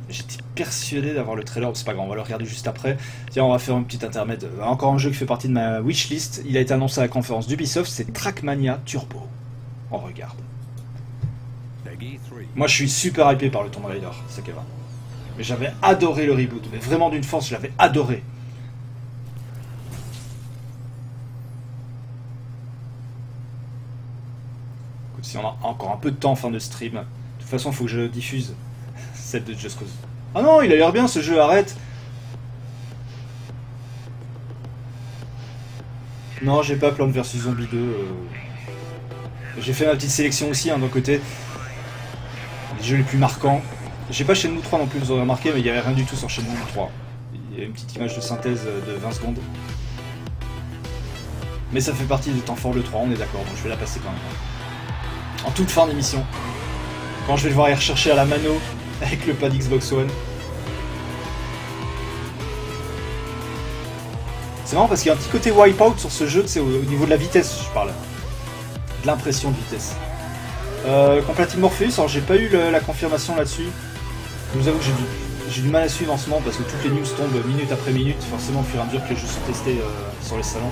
J'étais persuadé d'avoir le trailer, c'est pas grave, on va le regarder juste après. Tiens, on va faire un petit intermède. Encore un jeu qui fait partie de ma wishlist. Il a été annoncé à la conférence d'Ubisoft, c'est Trackmania Turbo. On regarde. Moi je suis super hypé par le Tomb Raider, c'est ça qui va. Mais j'avais adoré le reboot, mais vraiment d'une force, je l'avais adoré. Écoute, si on a encore un peu de temps en fin de stream, de toute façon, il faut que je diffuse celle de Just Cause. Ah non, il a l'air bien ce jeu, arrête. Non, j'ai pas Plants vs Zombies 2. J'ai fait ma petite sélection aussi, d'un côté. Les jeux les plus marquants. J'ai pas Shenmue 3 non plus, vous aurez remarqué, mais il n'y avait rien du tout sur Shenmue 3. Il y a une petite image de synthèse de 20 secondes. Mais ça fait partie de temps fort le 3, on est d'accord, donc je vais la passer quand même. En toute fin d'émission. Quand je vais devoir y rechercher à la mano avec le pad Xbox One. C'est marrant parce qu'il y a un petit côté wipeout sur ce jeu, c'est au niveau de la vitesse, je parle. De l'impression de vitesse. Complètement Morpheus, alors j'ai pas eu la confirmation là-dessus. Je vous avoue que j'ai du mal à suivre en ce moment parce que toutes les news tombent minute après minute, forcément au fur et à mesure que les jeux sont testés sur les salons.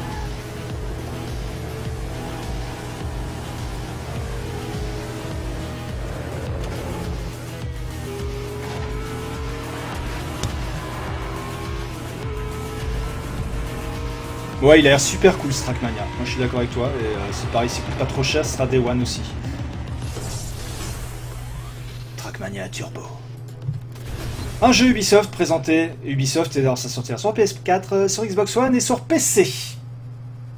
Ouais, il a l'air super cool ce Trackmania. Moi je suis d'accord avec toi, et c'est pareil, s'il coûte pas trop cher, ce sera Day One aussi. Trackmania Turbo. Un jeu Ubisoft présenté. Ubisoft, et alors ça sortira sur PS4, sur Xbox One et sur PC.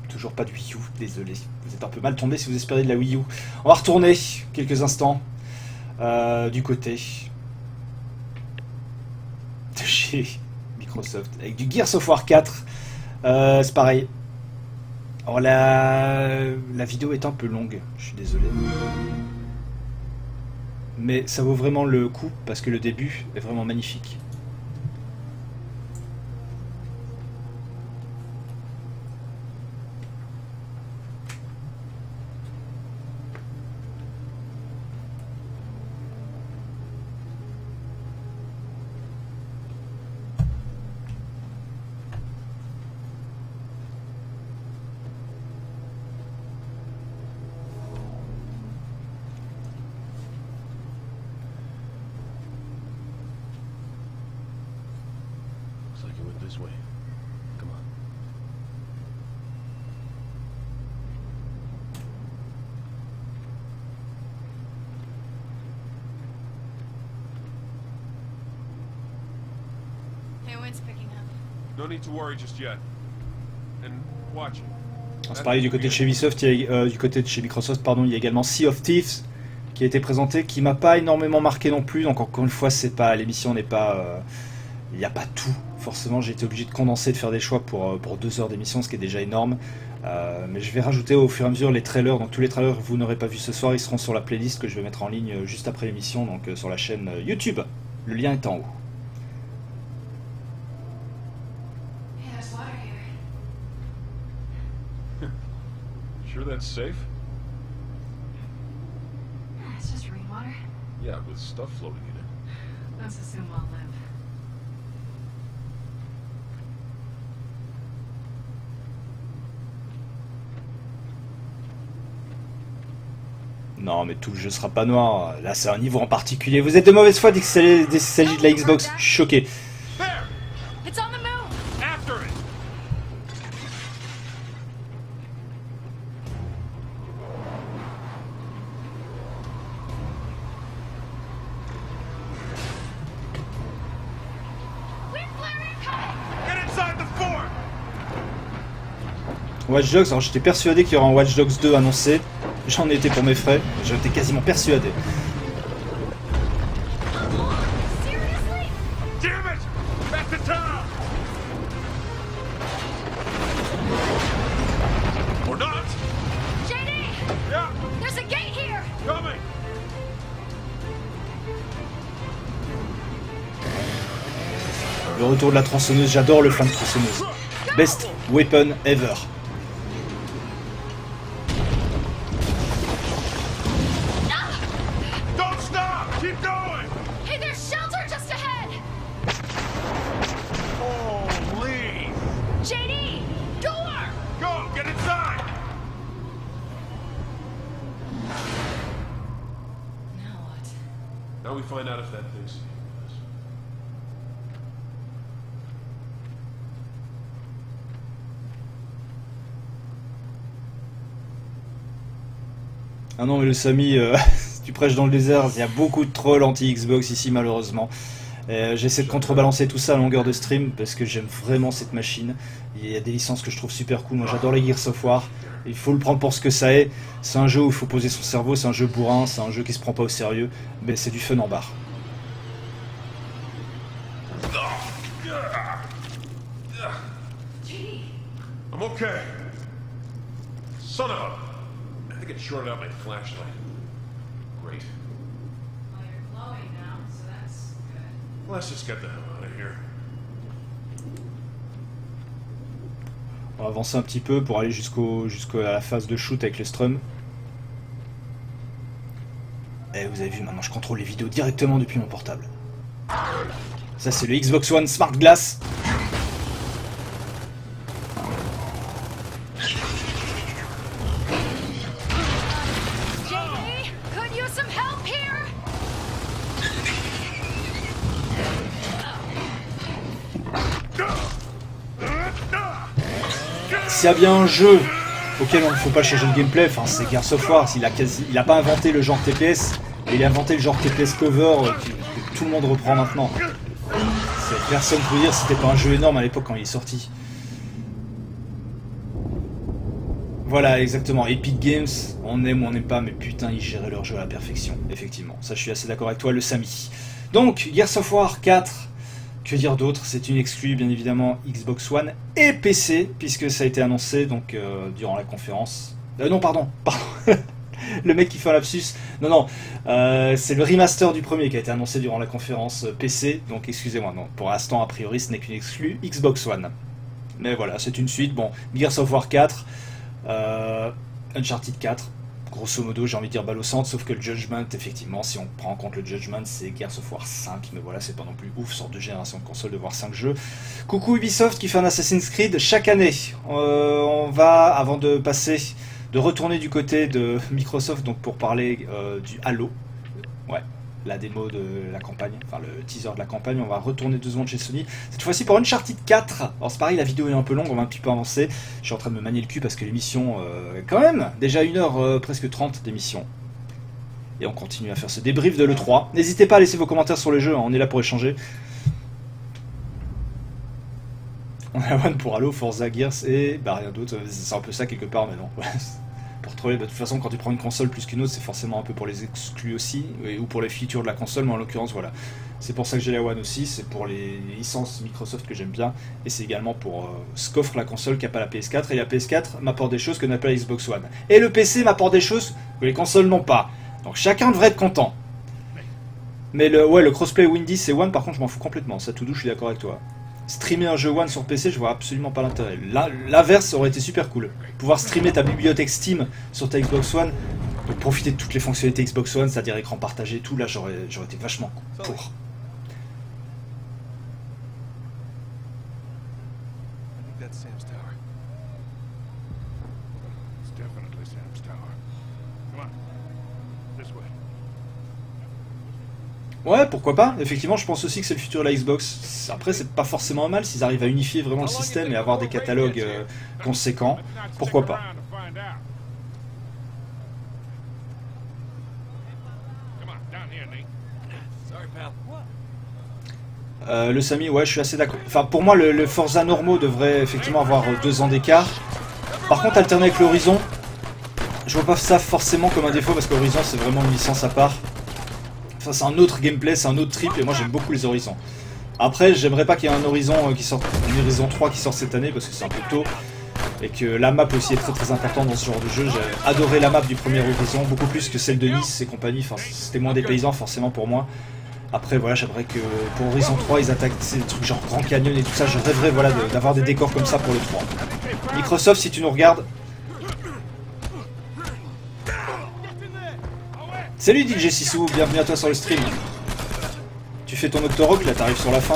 Toujours pas de Wii U, désolé. Vous êtes un peu mal tombé si vous espérez de la Wii U. On va retourner quelques instants du côté de chez Microsoft avec du Gears of War 4. C'est pareil. Alors la vidéo est un peu longue, je suis désolé. Mais ça vaut vraiment le coup parce que le début est vraiment magnifique. C'est pareil du côté de chez Ubisoft, du côté de chez Microsoft, pardon, il y a également Sea of Thieves qui a été présenté, qui m'a pas énormément marqué non plus. Donc encore une fois, c'est pas l'émission n'est pas, il n'y a pas tout. Forcément, j'ai été obligé de condenser, de faire des choix pour 2 heures d'émission, ce qui est déjà énorme. Mais je vais rajouter au fur et à mesure les trailers. Donc tous les trailers que vous n'aurez pas vu ce soir, ils seront sur la playlist que je vais mettre en ligne juste après l'émission, donc sur la chaîne YouTube. Le lien est en haut.
Sure that's safe?
It's just rainwater.
Yeah, with stuff floating in it.
Let's assume we'll live.
Non mais tout le jeu sera pas noir. Là c'est un niveau en particulier. Vous êtes de mauvaise foi dès qu'il s'agit de la Xbox. Je suis choqué. Watch Dogs, alors j'étais persuadé qu'il y aurait un Watch Dogs 2 annoncé. J'en étais pour mes frais. J'en étais quasiment persuadé. Le retour de la tronçonneuse, j'adore le flingue tronçonneuse. Best weapon ever.
Now we find out if that thing's us.
Ah non mais le Samy, si tu prêches dans le désert, il y a beaucoup de trolls anti-Xbox ici malheureusement. J'essaie de contrebalancer tout ça à longueur de stream parce que j'aime vraiment cette machine. Il y a des licences que je trouve super cool, moi j'adore les Gears of War. Il faut le prendre pour ce que ça est. C'est un jeu où il faut poser son cerveau, c'est un jeu bourrin, c'est un jeu qui se prend pas au sérieux, mais c'est du fun en barre.
I'm okay. Son of a... I think it shorted out my flashlight. Great.
Well, you're glowing now, so that's good.
Let's just get the hell out of here.
On va avancer un petit peu pour aller jusqu'à la phase de shoot avec le Strum. Et vous avez vu, maintenant je contrôle les vidéos directement depuis mon portable. Ça c'est le Xbox One Smart Glass. S'il y a bien un jeu auquel on ne faut pas changer le gameplay, enfin c'est Gears of War. Il a pas inventé le genre TPS, mais il a inventé le genre TPS cover que tout le monde reprend maintenant. Personne ne peut dire que c'était pas un jeu énorme à l'époque quand il est sorti. Voilà, exactement. Epic Games, on aime ou on n'aime pas, mais putain, ils géraient leur jeu à la perfection. Effectivement, ça je suis assez d'accord avec toi, le Samy. Donc, Gears of War 4, Que dire d'autre? C'est une exclue, bien évidemment, Xbox One et PC, puisque ça a été annoncé donc durant la conférence. Non, pardon. Le mec qui fait un lapsus. Non, c'est le remaster du premier qui a été annoncé durant la conférence PC, donc excusez-moi, non. Pour l'instant, a priori, ce n'est qu'une exclue Xbox One. Mais voilà, c'est une suite. Bon, Gears of War 4, Uncharted 4. Grosso modo, j'ai envie de dire balle au centre, sauf que le Judgment, effectivement, si on prend en compte le Judgment, c'est Gears of War 5, mais voilà, c'est pas non plus ouf, sorte de génération de console de voir 5 jeux. Coucou Ubisoft qui fait un Assassin's Creed chaque année. On va, avant de retourner du côté de Microsoft, donc pour parler du Halo, ouais, la démo de la campagne, enfin le teaser de la campagne, on va retourner 2 secondes chez Sony, cette fois-ci pour Uncharted 4. Alors c'est pareil, la vidéo est un peu longue, on va un petit peu avancer, je suis en train de me manier le cul parce que l'émission, quand même, déjà 1h presque 30 d'émission. Et on continue à faire ce débrief de l'E3. N'hésitez pas à laisser vos commentaires sur le jeu, hein, on est là pour échanger. On a One pour Halo, Forza, Gears et bah rien d'autre, c'est un peu ça quelque part, mais non. Pour trouver, bah, de toute façon, quand tu prends une console plus qu'une autre, c'est forcément un peu pour les exclus aussi, ou pour les features de la console, mais en l'occurrence, voilà. C'est pour ça que j'ai la One aussi, c'est pour les licences Microsoft que j'aime bien, et c'est également pour ce qu'offre la console qu'a pas la PS4, et la PS4 m'apporte des choses que n'a pas la Xbox One. Et le PC m'apporte des choses que les consoles n'ont pas. Donc chacun devrait être content. Mais le crossplay Windows et One, par contre, je m'en fous complètement, ça tout doux, je suis d'accord avec toi. Streamer un jeu One sur PC, je vois absolument pas l'intérêt. L'inverse aurait été super cool. Pouvoir streamer ta bibliothèque Steam sur ta Xbox One, donc profiter de toutes les fonctionnalités Xbox One, c'est-à-dire écran partagé et tout, là j'aurais été vachement pour. Ouais, pourquoi pas. Effectivement, je pense aussi que c'est le futur de la Xbox. Après, c'est pas forcément un mal s'ils arrivent à unifier vraiment le système et avoir des catalogues conséquents. Pourquoi pas. Le Samy, ouais, je suis assez d'accord. Enfin, pour moi, le Forza normaux devrait effectivement avoir 2 ans d'écart. Par contre, alterner avec l'Horizon, je vois pas ça forcément comme un défaut parce qu'Horizon, c'est vraiment une licence à part. Enfin, c'est un autre gameplay, c'est un autre trip, et moi j'aime beaucoup les Horizons. Après, j'aimerais pas qu'il y ait un Horizon qui sorte, un Horizon 3 qui sort cette année, parce que c'est un peu tôt, et que la map aussi est très très importante dans ce genre de jeu. J'ai adoré la map du premier Horizon, beaucoup plus que celle de Nice et compagnie, enfin c'était moins dépaysant forcément pour moi. Après voilà, j'aimerais que pour Horizon 3 ils attaquent des trucs genre Grand Canyon et tout ça, je rêverais voilà, d'avoir des décors comme ça pour le 3. Microsoft, si tu nous regardes... Salut DJ Sissou, bienvenue à toi sur le stream. Tu fais ton Octorock, là t'arrives sur la fin.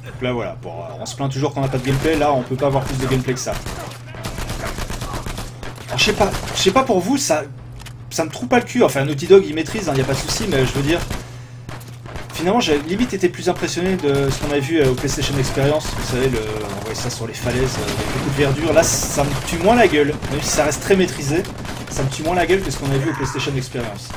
Donc là voilà, on se plaint toujours qu'on n'a pas de gameplay, là on peut pas avoir plus de gameplay que ça. Alors, je sais pas pour vous, ça me trouve pas le cul, enfin Naughty Dog il maîtrise, y a pas de souci, mais je veux dire... Finalement, j'ai limite été plus impressionné de ce qu'on avait vu au PlayStation Experience. Vous savez, on voyait ça sur les falaises, avec beaucoup de verdure. Là, ça me tue moins la gueule, même si ça reste très maîtrisé. Ça me tue moins la gueule que ce qu'on avait vu au PlayStation Experience.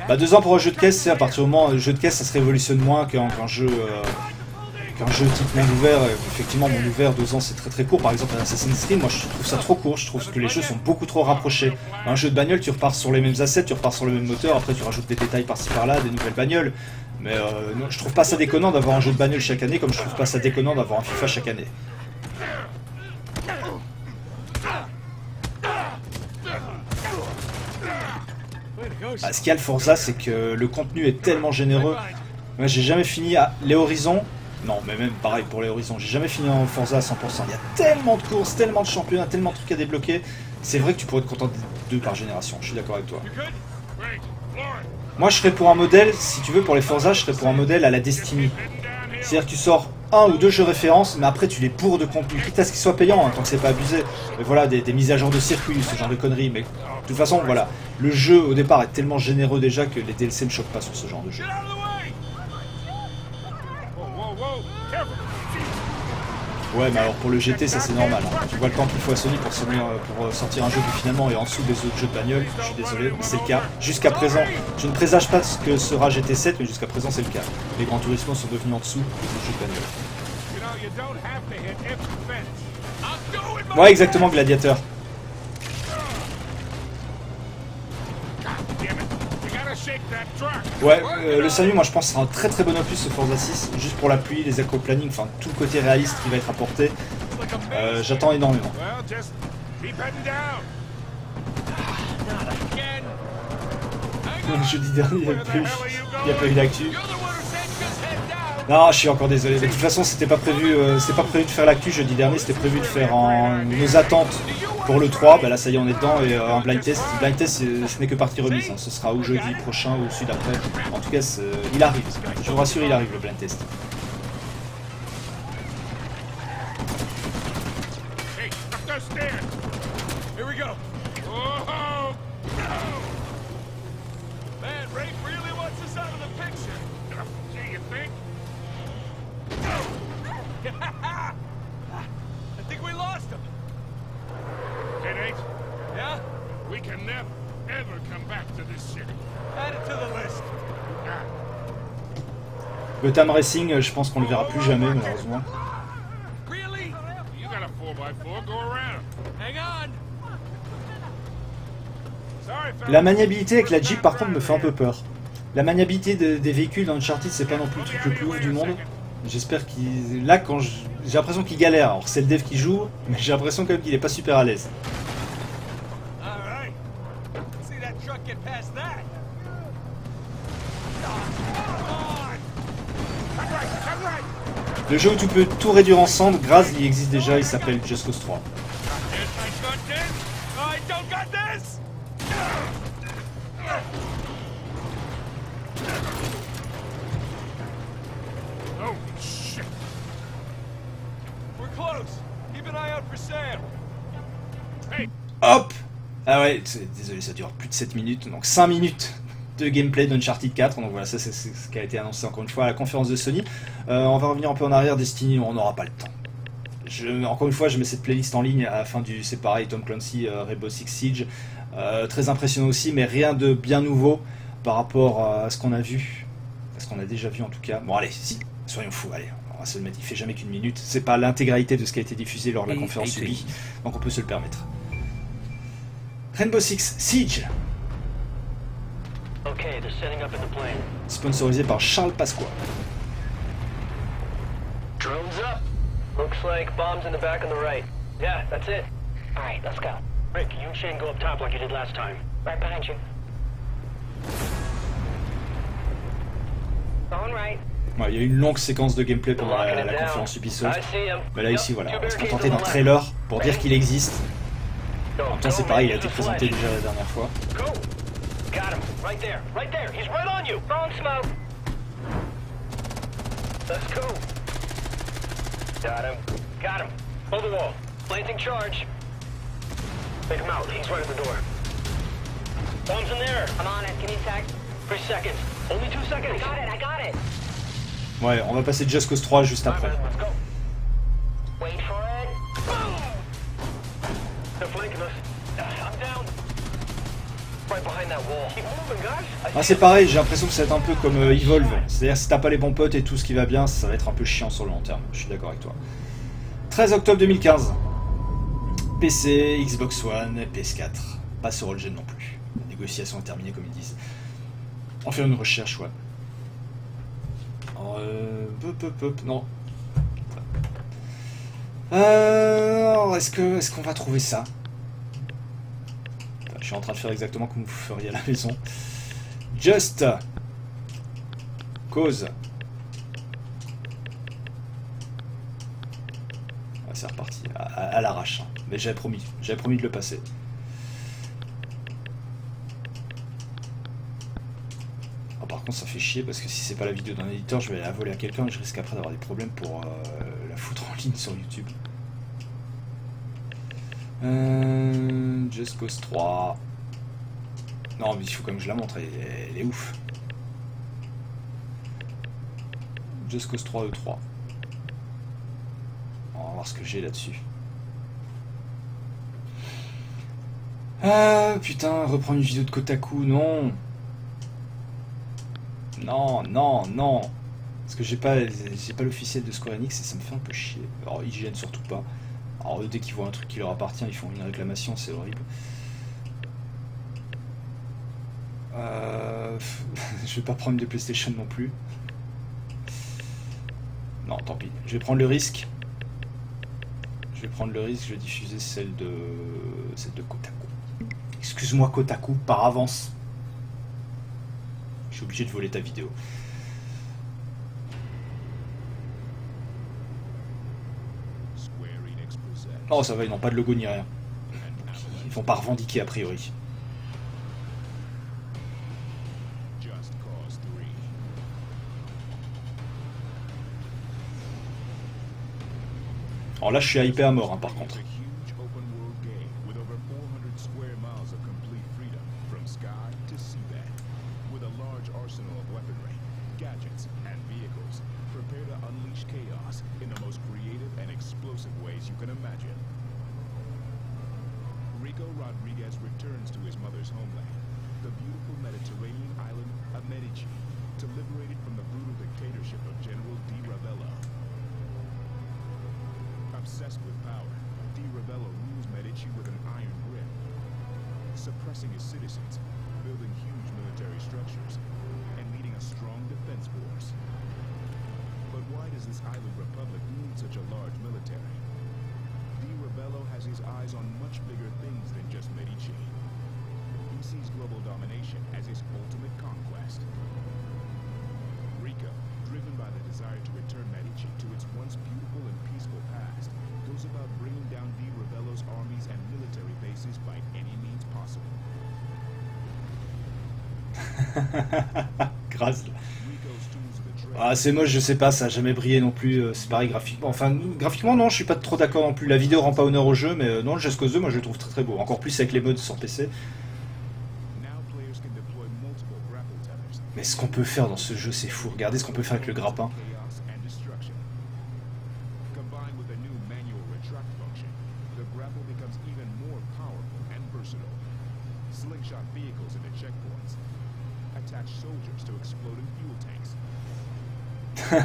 Bah 2 ans pour un jeu de caisse, c'est à partir du moment où le jeu de caisse, ça se révolutionne moins qu'un jeu... Qu'un jeu type monde ouvert, effectivement monde ouvert 2 ans c'est très très court. Par exemple un Assassin's Creed, moi je trouve ça trop court, je trouve que les jeux sont beaucoup trop rapprochés. Un jeu de bagnole, tu repars sur les mêmes assets, tu repars sur le même moteur, après tu rajoutes des détails par-ci par-là, des nouvelles bagnoles. Mais non, je trouve pas ça déconnant d'avoir un jeu de bagnole chaque année, comme je trouve pas ça déconnant d'avoir un FIFA chaque année. Bah, ce qu'il y a le Forza, c'est que le contenu est tellement généreux. Moi j'ai jamais fini à les Horizons. Non, mais même pareil pour les Horizons, j'ai jamais fini en Forza à 100%. Il y a tellement de courses, tellement de championnats, tellement de trucs à débloquer. C'est vrai que tu pourrais te contenter de 2 par génération, je suis d'accord avec toi. Moi je serais pour un modèle, si tu veux pour les Forza, je serais pour un modèle à la Destiny. C'est-à-dire que tu sors 1 ou 2 jeux références, mais après tu les bourres de contenu, quitte à ce qu'ils soient payants, hein, tant que c'est pas abusé. Mais voilà, des mises à jour de circuit, ce genre de conneries. Mais de toute façon, voilà, le jeu au départ est tellement généreux déjà que les DLC ne choquent pas sur ce genre de jeu. Ouais, mais alors pour le GT, ça c'est normal. Hein. Tu vois le temps qu'il faut à Sony pour sortir un jeu qui finalement est en dessous des autres jeux de bagnole. Je suis désolé, mais c'est le cas. Jusqu'à présent, je ne présage pas ce que sera GT7, mais jusqu'à présent c'est le cas. Les Gran Turismo sont devenus en dessous des autres jeux de bagnole. Ouais, exactement, Gladiateur. Ouais, le Samu, moi je pense que sera un très très bon opus ce Forza 6, juste pour la pluie, les aquaplaning, enfin tout le côté réaliste qui va être apporté. J'attends énormément. Jeudi dernier, il n'y a pas eu d'actu. Non, je suis encore désolé. Mais de toute façon, c'était pas prévu de faire l'actu jeudi dernier, c'était prévu de faire nos attentes pour le 3. Bah là, ça y est, on est dedans et un blind test. Blind test, ce n'est que partie remise. Hein. Ce sera ou jeudi prochain ou celui d'après. En tout cas, il arrive. Je vous rassure, il arrive le blind test. Gotham Racing, je pense qu'on le verra plus jamais malheureusement. La maniabilité avec la Jeep par contre me fait un peu peur. La maniabilité des véhicules dans Uncharted, c'est pas non plus le truc le plus ouf du monde. J'espère qu'il... Là, quand j'ai l'impression qu'il galère. Alors c'est le dev qui joue, mais j'ai l'impression quand même qu'il est pas super à l'aise. Le jeu où tu peux tout réduire ensemble, Graz, il existe déjà, il s'appelle Just Cause 3. Hop! Ah ouais, désolé, ça dure plus de 7 minutes, donc 5 minutes de gameplay d'Uncharted 4, donc voilà, ça c'est ce qui a été annoncé encore une fois à la conférence de Sony. On va revenir un peu en arrière, Destiny, on n'aura pas le temps. Encore une fois, je mets cette playlist en ligne à la fin du... C'est pareil, Tom Clancy, Rainbow Six Siege, très impressionnant aussi, mais rien de bien nouveau par rapport à ce qu'on a vu, à ce qu'on a déjà vu en tout cas. Bon allez, si, soyons fous, allez, on va se le mettre, il fait jamais qu'une minute, c'est pas l'intégralité de ce qui a été diffusé lors de la conférence Ubi, donc on peut se le permettre. Rainbow Six Siege, sponsorisé par Charles Pasqua.
Drones up. Looks like bombs in the back on the right. Yeah, that's it. All right, let's go. Rick, you and Shane go up top like you did last time. Right behind you. Going right.
Ouais, il y a eu une longue séquence de gameplay pendant la conférence Ubisoft. Mais là ici, voilà, on va se contenter d'un trailer pour dire qu'il existe. En même temps, c'est pareil, il a été présenté déjà la dernière fois.
Got him. Right there. Right there. He's right on you. Throwing smoke. Let's go. Got him. Got him. Hold the wall. Planting charge. Take him out. He's right at the door. Bombs in there. I'm on it. Give me a sec. 3 seconds. Only 2 seconds. I got it. I got it.
Ouais, on va passer de Just Cause 3 juste après.
Let's go. Wait for it. Boom. They're flanking us. I'm down.
Ah, c'est pareil, j'ai l'impression que ça va être un peu comme Evolve. C'est-à-dire si t'as pas les bons potes et tout ce qui va bien, ça va être un peu chiant sur le long terme. Je suis d'accord avec toi. 13 octobre 2015. PC, Xbox One, PS4. Pas sur All-Gen non plus. La négociation est terminée comme ils disent. On fait une recherche, ouais. Alors, non. Est-ce qu'on va trouver ça? Je suis en train de faire exactement comme vous feriez à la maison. Just Cause. Ah, c'est reparti, à l'arrache. Hein. Mais j'avais promis de le passer. Ah, par contre, ça fait chier parce que si c'est pas la vidéo d'un éditeur, je vais la voler à quelqu'un et je risque après d'avoir des problèmes pour la foutre en ligne sur YouTube. Just Cause 3. Non, mais il faut quand même que je la montre, elle est ouf. Just Cause 3 E3. voir ce que j'ai là-dessus. Putain, reprendre une vidéo de Kotaku, non. Non, non, non. Parce que j'ai pas l'officiel de Square Enix et ça me fait un peu chier. Alors ils gênent surtout pas. Alors eux, dès qu'ils voient un truc qui leur appartient, ils font une réclamation, c'est horrible. Je vais pas prendre de PlayStation non plus. Non, tant pis. Je vais prendre le risque. Je vais diffuser celle de Kotaku. Excuse-moi Kotaku, par avance. Je suis obligé de voler ta vidéo. Oh ça va, ils n'ont pas de logo ni rien. Ils vont pas revendiquer a priori. Alors là je suis hypé à mort hein, par contre.
Rico Rodriguez returns to his mother's homeland, the beautiful Mediterranean island of Medici, to liberate it from the brutal dictatorship of General Di Ravello. Obsessed with power, Di Ravello rules Medici with an iron grip, suppressing his citizens, building huge military structures, and leading a strong defense force. But why does this island republic need such a large military? Di Ravello has his eyes on much bigger things than just Medici. He sees global domination as his ultimate conquest. Rico, driven by the desire to return Medici to its once beautiful and peaceful past, goes about bringing down Di Ravello's armies and military bases by any means possible.
Grâce. Ah, c'est moche, je sais pas, ça a jamais brillé non plus, c'est pareil graphiquement. Enfin, graphiquement, non, je suis pas trop d'accord non plus. La vidéo rend pas honneur au jeu, mais non, le Just Cause 2, moi je le trouve très très beau. Encore plus avec les mods sur PC. Mais ce qu'on peut faire dans ce jeu, c'est fou. Regardez ce qu'on peut faire avec le grappin.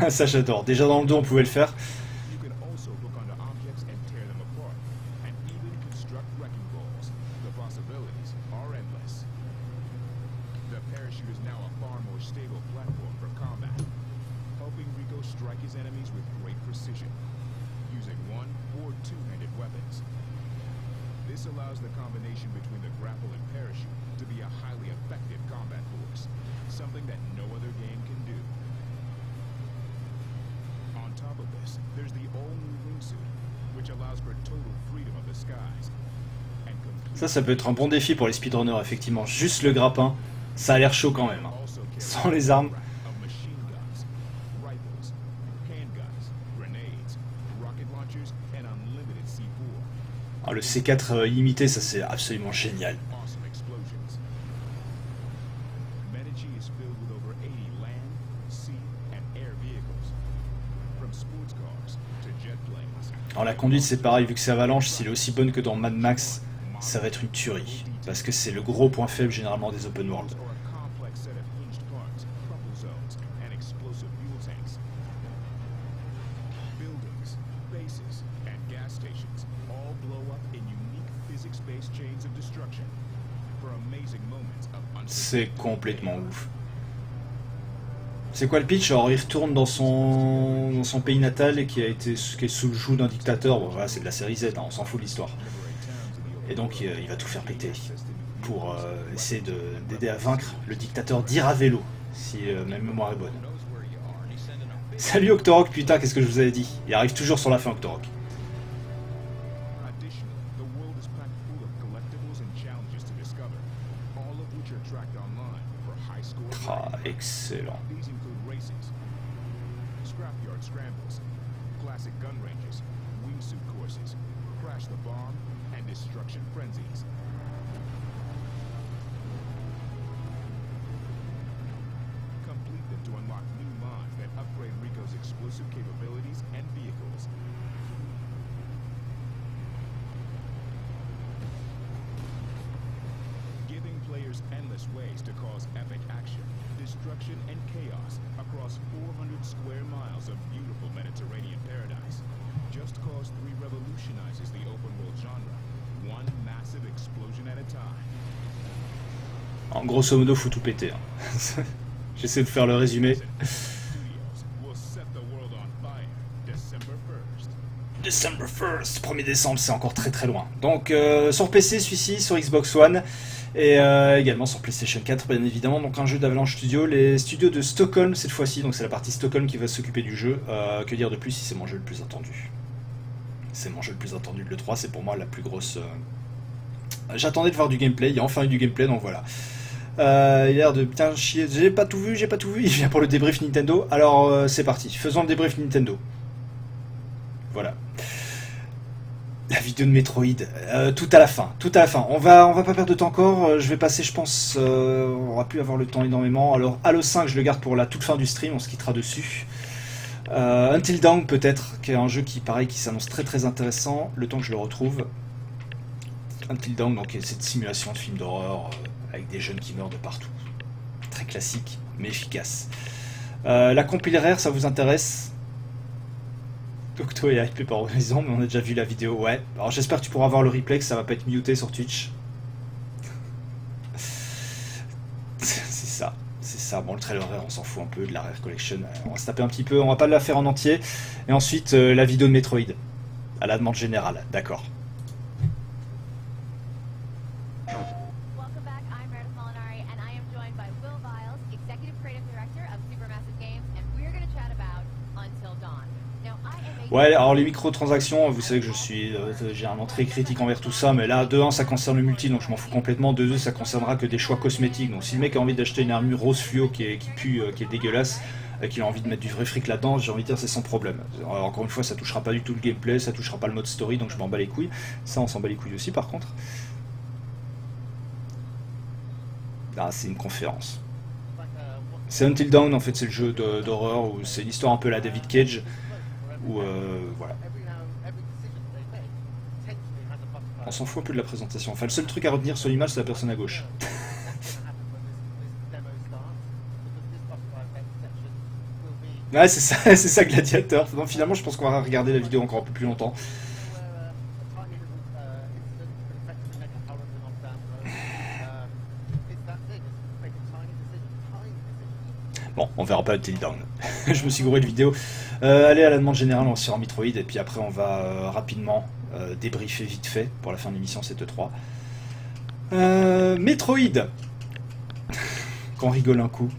Ça j'adore. Déjà dans le 2 on pouvait le faire.
This allows the combination between the grapple and parachute to be a highly effective combat force, something that no other game can do. On top of this, there's the all-new wingsuit, which allows for total freedom of the skies.
Ça peut être un bon défi pour les speedrunners, effectivement. Juste le grappin, ça a l'air chaud quand même. Hein. Sans les armes. Ah, le C4 illimité, ça c'est absolument génial. Alors la conduite c'est pareil, vu que c'est Avalanche, s'il est aussi bonne que dans Mad Max, ça va être une tuerie. Parce que c'est le gros point faible généralement des open world. C'est complètement ouf. C'est quoi le pitch? Alors il retourne dans son pays natal et qui est sous le joug d'un dictateur. Bon voilà, c'est de la série Z, hein, on s'en fout de l'histoire. Et donc il va tout faire péter pour essayer d'aider à vaincre le dictateur Di Ravello, si ma mémoire est bonne. Salut Octorok, putain, qu'est-ce que je vous avais dit? Il arrive toujours sur la fin, Octorok. Ah, excellent.
Scrapyard scrambles, classic gun ranges, wingsuit courses, crash the bomb, and destruction frenzies. Complete them to unlock new mods that upgrade Rico's explosive capabilities and vehicles. endless ways to cause epic action, destruction, and chaos across 400 square miles of beautiful Mediterranean paradise. Just Cause 3 revolutionizes the open world genre, one massive explosion at a time.
En grosso modo, faut tout péter. Hein. J'essaie de faire le résumé. December 1st, 1er décembre, c'est encore très très loin. Donc sur PC celui-ci, sur Xbox One et également sur PlayStation 4 bien évidemment. Donc un jeu d'Avalanche Studio, les studios de Stockholm cette fois-ci, donc c'est la partie Stockholm qui va s'occuper du jeu. Que dire de plus si c'est mon jeu le plus attendu? C'est mon jeu le plus attendu de l'E3, c'est pour moi la plus grosse... J'attendais de voir du gameplay, il y a enfin eu du gameplay, donc voilà. Il a l'air de bien chier, j'ai pas tout vu, il vient pour le débrief Nintendo. Alors c'est parti, faisons le débrief Nintendo. Voilà. La vidéo de Metroid, tout à la fin, On va pas perdre de temps encore, je vais passer, je pense, on va plus avoir le temps énormément. Alors Halo 5, je le garde pour la toute fin du stream, on se quittera dessus. Until Dawn peut-être, qui est un jeu qui, pareil, qui s'annonce très très intéressant, le temps que je le retrouve. Until Dawn, donc cette simulation de film d'horreur avec des jeunes qui meurent de partout. Très classique, mais efficace. La compile rare, ça vous intéresse? Octo est hypé par Horizon, mais on a déjà vu la vidéo, ouais. Alors j'espère que tu pourras voir le replay, que ça va pas être muté sur Twitch. C'est ça. Bon, le trailer rare, on s'en fout un peu de la Rare Collection. On va se taper un petit peu, on va pas la faire en entier. Et ensuite, la vidéo de Metroid, à la demande générale, d'accord. Ouais, alors les microtransactions, vous savez que j'ai un entrée critique envers tout ça, mais là, de 1, ça concerne le multi, donc je m'en fous complètement. De 2, ça concernera que des choix cosmétiques. Donc si le mec a envie d'acheter une armure rose fluo qui pue, qui est dégueulasse, qu'il a envie de mettre du vrai fric là-dedans, j'ai envie de dire c'est sans problème. Alors, encore une fois, ça touchera pas du tout le gameplay, ça touchera pas le mode story, donc je m'en bats les couilles. Ça, on s'en bat les couilles aussi, par contre. Ah, c'est une conférence. C'est Until Dawn, en fait, c'est le jeu d'horreur, où c'est l'histoire un peu la David Cage. Ou voilà. On s'en fout un peu de la présentation. Enfin, le seul truc à retenir sur l'image, c'est la personne à gauche. Ouais, c'est ça, Gladiator. Non, finalement, je pense qu'on va regarder la vidéo encore un peu plus longtemps. Bon, on verra pas le takedown. Je me suis gouré de vidéo. Allez, à la demande générale, on va se faire un Metroid, et puis après on va rapidement débriefer vite fait pour la fin de l'émission, c'est E3. Metroid. Qu'on rigole un coup.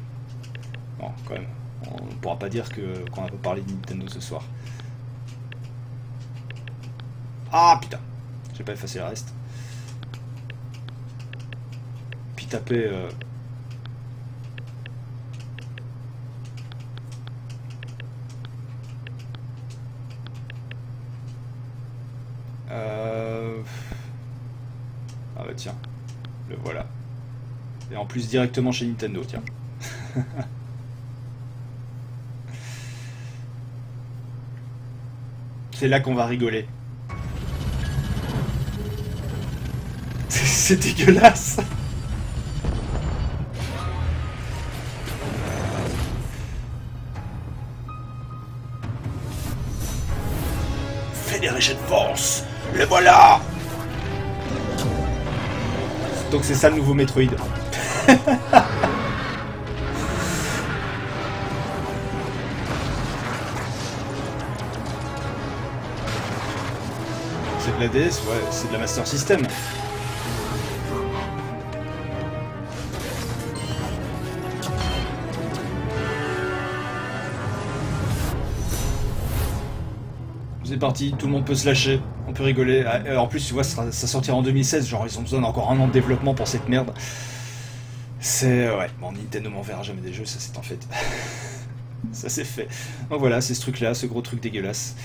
Bon, quand même, on ne pourra pas dire qu'on n'a pas parlé de Nintendo ce soir. Ah putain, j'ai pas effacé le reste. Puis taper... Ah bah tiens, le voilà. Et en plus directement chez Nintendo, tiens. C'est là qu'on va rigoler. C'est dégueulasse. Fédération Force, le voilà. Donc c'est ça le nouveau Metroid. C'est de la DS, ouais, c'est de la Master System. C'est parti, tout le monde peut se lâcher, on peut rigoler. En plus, tu vois, ça sortira en 2016, genre ils ont besoin d'encore un an de développement pour cette merde. C'est... ouais, bon, Nintendo m'enverra jamais des jeux, ça c'est en fait. Ça c'est fait. Donc voilà, c'est ce truc-là, ce gros truc dégueulasse.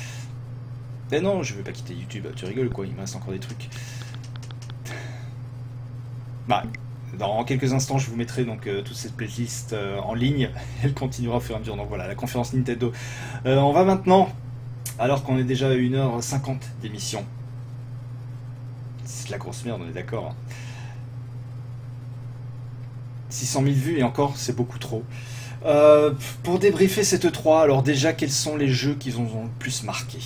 Mais non, je veux pas quitter YouTube, tu rigoles quoi, il me reste encore des trucs. Bah, dans quelques instants, je vous mettrai donc toute cette playlist en ligne. Elle continuera au fur et à mesure, donc voilà, la conférence Nintendo. On va maintenant... Alors qu'on est déjà à 1h50 d'émission. C'est de la grosse merde, on est d'accord. 600 000 vues et encore, c'est beaucoup trop. Pour débriefer cette E3, alors déjà, quels sont les jeux qui vous ont le plus marqué?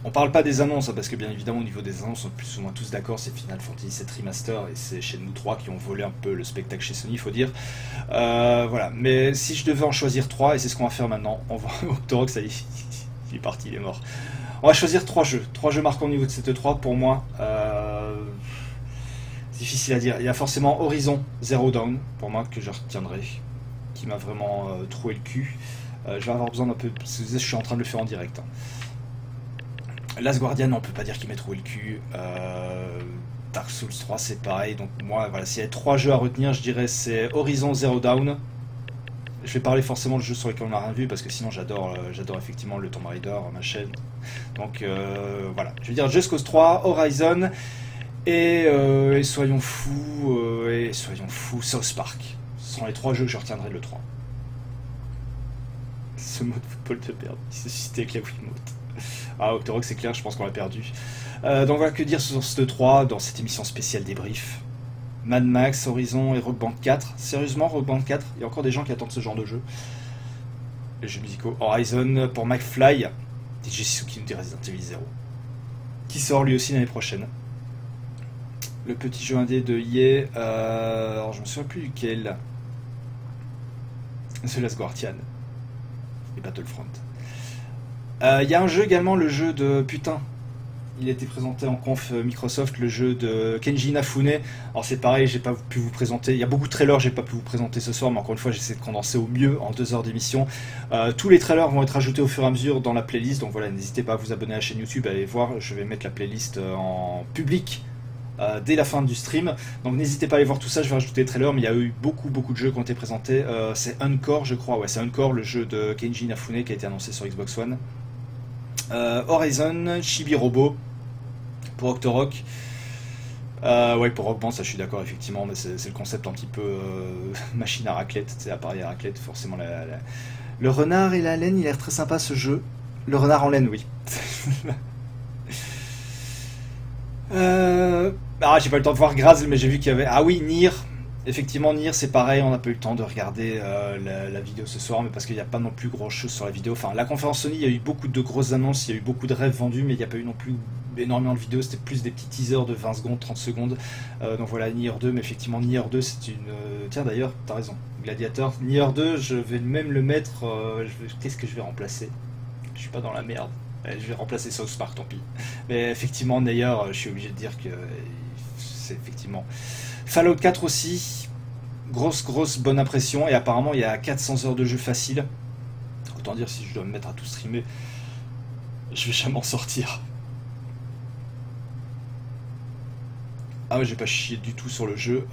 On parle pas des annonces, hein, parce que bien évidemment, au niveau des annonces, on est plus ou moins tous d'accord, c'est Final Fantasy VII Remaster et c'est Shenmue 3 qui ont volé un peu le spectacle chez Sony, il faut dire. Voilà, mais si je devais en choisir 3, et c'est ce qu'on va faire maintenant, on va... Octorok, ça y est, il est parti, il est mort. On va choisir 3 jeux marquants au niveau de cette E3, pour moi. Difficile à dire. Il y a forcément Horizon Zero Dawn, pour moi, que je retiendrai, qui m'a vraiment troué le cul. Je vais avoir besoin d'un peu... Je suis en train de le faire en direct. Hein. Last Guardian, on peut pas dire qu'il m'ait troué le cul. Dark Souls 3, c'est pareil. Donc moi, voilà, s'il y a 3 jeux à retenir, je dirais c'est Horizon Zero Dawn. Je vais parler forcément de jeux sur lesquels on n'a rien vu, parce que sinon j'adore effectivement le Tomb Raider, ma chaîne. Donc voilà, je veux dire Just Cause 3, Horizon, et soyons fous, South Park. Ce sont les 3 jeux que je retiendrai de l'E3. Ce mode football de merde, il s'est suscité avec la Wiimote. Ah, Octorok, c'est clair, je pense qu'on l'a perdu. Donc voilà, que dire sur ce 3 dans cette émission spéciale débrief. Mad Max, Horizon et Rock Band 4. Sérieusement, Rock Band 4, il y a encore des gens qui attendent ce genre de jeu. Les jeux musicaux. Horizon pour McFly, DJ Suzuki nous dit Resident Evil 0. Qui sort lui aussi l'année prochaine. Le petit jeu indé de EA, alors je me souviens plus duquel. The Last Guardian. Et Battlefront. Il y a un jeu également, le jeu de... Putain, il a été présenté en conf Microsoft, le jeu de Kenji Inafune. Alors c'est pareil, j'ai pas pu vous présenter, il y a beaucoup de trailers, j'ai pas pu vous présenter ce soir, mais encore une fois j'essaie de condenser au mieux en 2 heures d'émission. Tous les trailers vont être ajoutés au fur et à mesure dans la playlist, donc voilà, n'hésitez pas à vous abonner à la chaîne YouTube, à aller voir, je vais mettre la playlist en public dès la fin du stream, donc n'hésitez pas à aller voir tout ça. Je vais rajouter les trailers, mais il y a eu beaucoup de jeux qui ont été présentés. C'est Encore, je crois, ouais, c'est Encore, le jeu de Kenji Inafune qui a été annoncé sur Xbox One. Horizon, Chibi Robo pour Octorok. Ouais, pour Rock Band, ça je suis d'accord, effectivement, mais c'est le concept un petit peu machine à raclette, c'est appareil à raclette, forcément. Le renard et la laine, il a l'air très sympa ce jeu. Le renard en laine, oui. Ah, j'ai pas eu le temps de voir Graz, mais j'ai vu qu'il y avait... Ah oui, Nier. Effectivement, Nier, c'est pareil, on n'a pas eu le temps de regarder la vidéo ce soir, mais parce qu'il n'y a pas non plus grand chose sur la vidéo. Enfin, la conférence Sony, il y a eu beaucoup de grosses annonces, il y a eu beaucoup de rêves vendus, mais il n'y a pas eu non plus énormément de vidéos, c'était plus des petits teasers de 20 secondes, 30 secondes. Donc voilà, Nier 2, mais effectivement, Nier 2, c'est une... Tiens, d'ailleurs, t'as raison, Gladiator. Nier 2, je vais même le mettre... Qu'est-ce que je vais remplacer? Je suis pas dans la merde. Je vais remplacer South Park, tant pis. Mais effectivement, d'ailleurs, je suis obligé de dire que c'est effectivement... Fallout 4 aussi, grosse bonne impression, et apparemment il y a 400 heures de jeu facile. Autant dire, si je dois me mettre à tout streamer, je vais jamais en sortir. Ah ouais, j'ai pas chié du tout sur le jeu.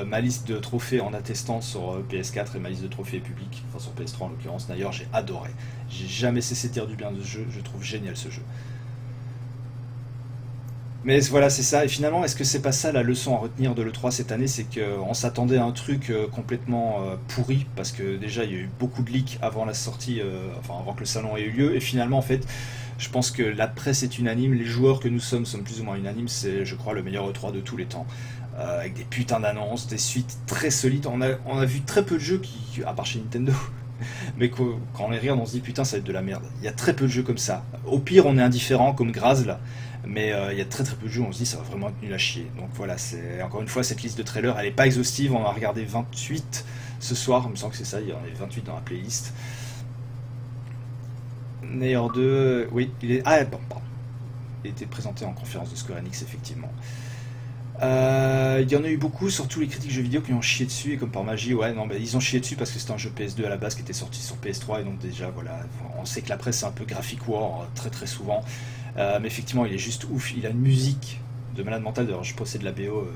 Ma liste de trophées en attestant sur PS4 et ma liste de trophées est publique, enfin sur PS3 en l'occurrence. D'ailleurs, j'ai adoré. J'ai jamais cessé de dire du bien de ce jeu, je trouve génial ce jeu. Mais voilà, c'est ça. Et finalement, est-ce que c'est pas ça la leçon à retenir de l'E3 cette année? C'est qu'on s'attendait à un truc complètement pourri, parce que déjà, il y a eu beaucoup de leaks avant la sortie, enfin avant que le salon ait eu lieu. Et finalement, en fait, je pense que la presse est unanime, les joueurs que nous sommes plus ou moins unanimes. C'est, je crois, le meilleur E3 de tous les temps. Avec des putains d'annonces, des suites très solides. On a vu très peu de jeux qui, à part chez Nintendo, mais quand on les regarde, on se dit putain, ça va être de la merde. Il y a très peu de jeux comme ça. Au pire, on est indifférent, comme Graz là. Mais il y a très peu de jeux où on se dit ça va vraiment être nul à chier. Donc voilà, c'est encore une fois, cette liste de trailers, elle n'est pas exhaustive. On a regardé 28 ce soir, il me semble que c'est ça, il y en a 28 dans la playlist. Nier 2, oui, il est... Ah, bon, pardon. Il était présenté en conférence de Square Enix, effectivement. Il y en a eu beaucoup, surtout les critiques jeux vidéo qui ont chié dessus, et comme par magie, ouais, non, bah, ils ont chié dessus parce que c'était un jeu PS2 à la base qui était sorti sur PS3, et donc déjà, voilà, on sait que la presse c'est un peu graphic war très souvent. Mais effectivement, il est juste ouf. Il a une musique de malade mental. D'ailleurs, je possède la BO.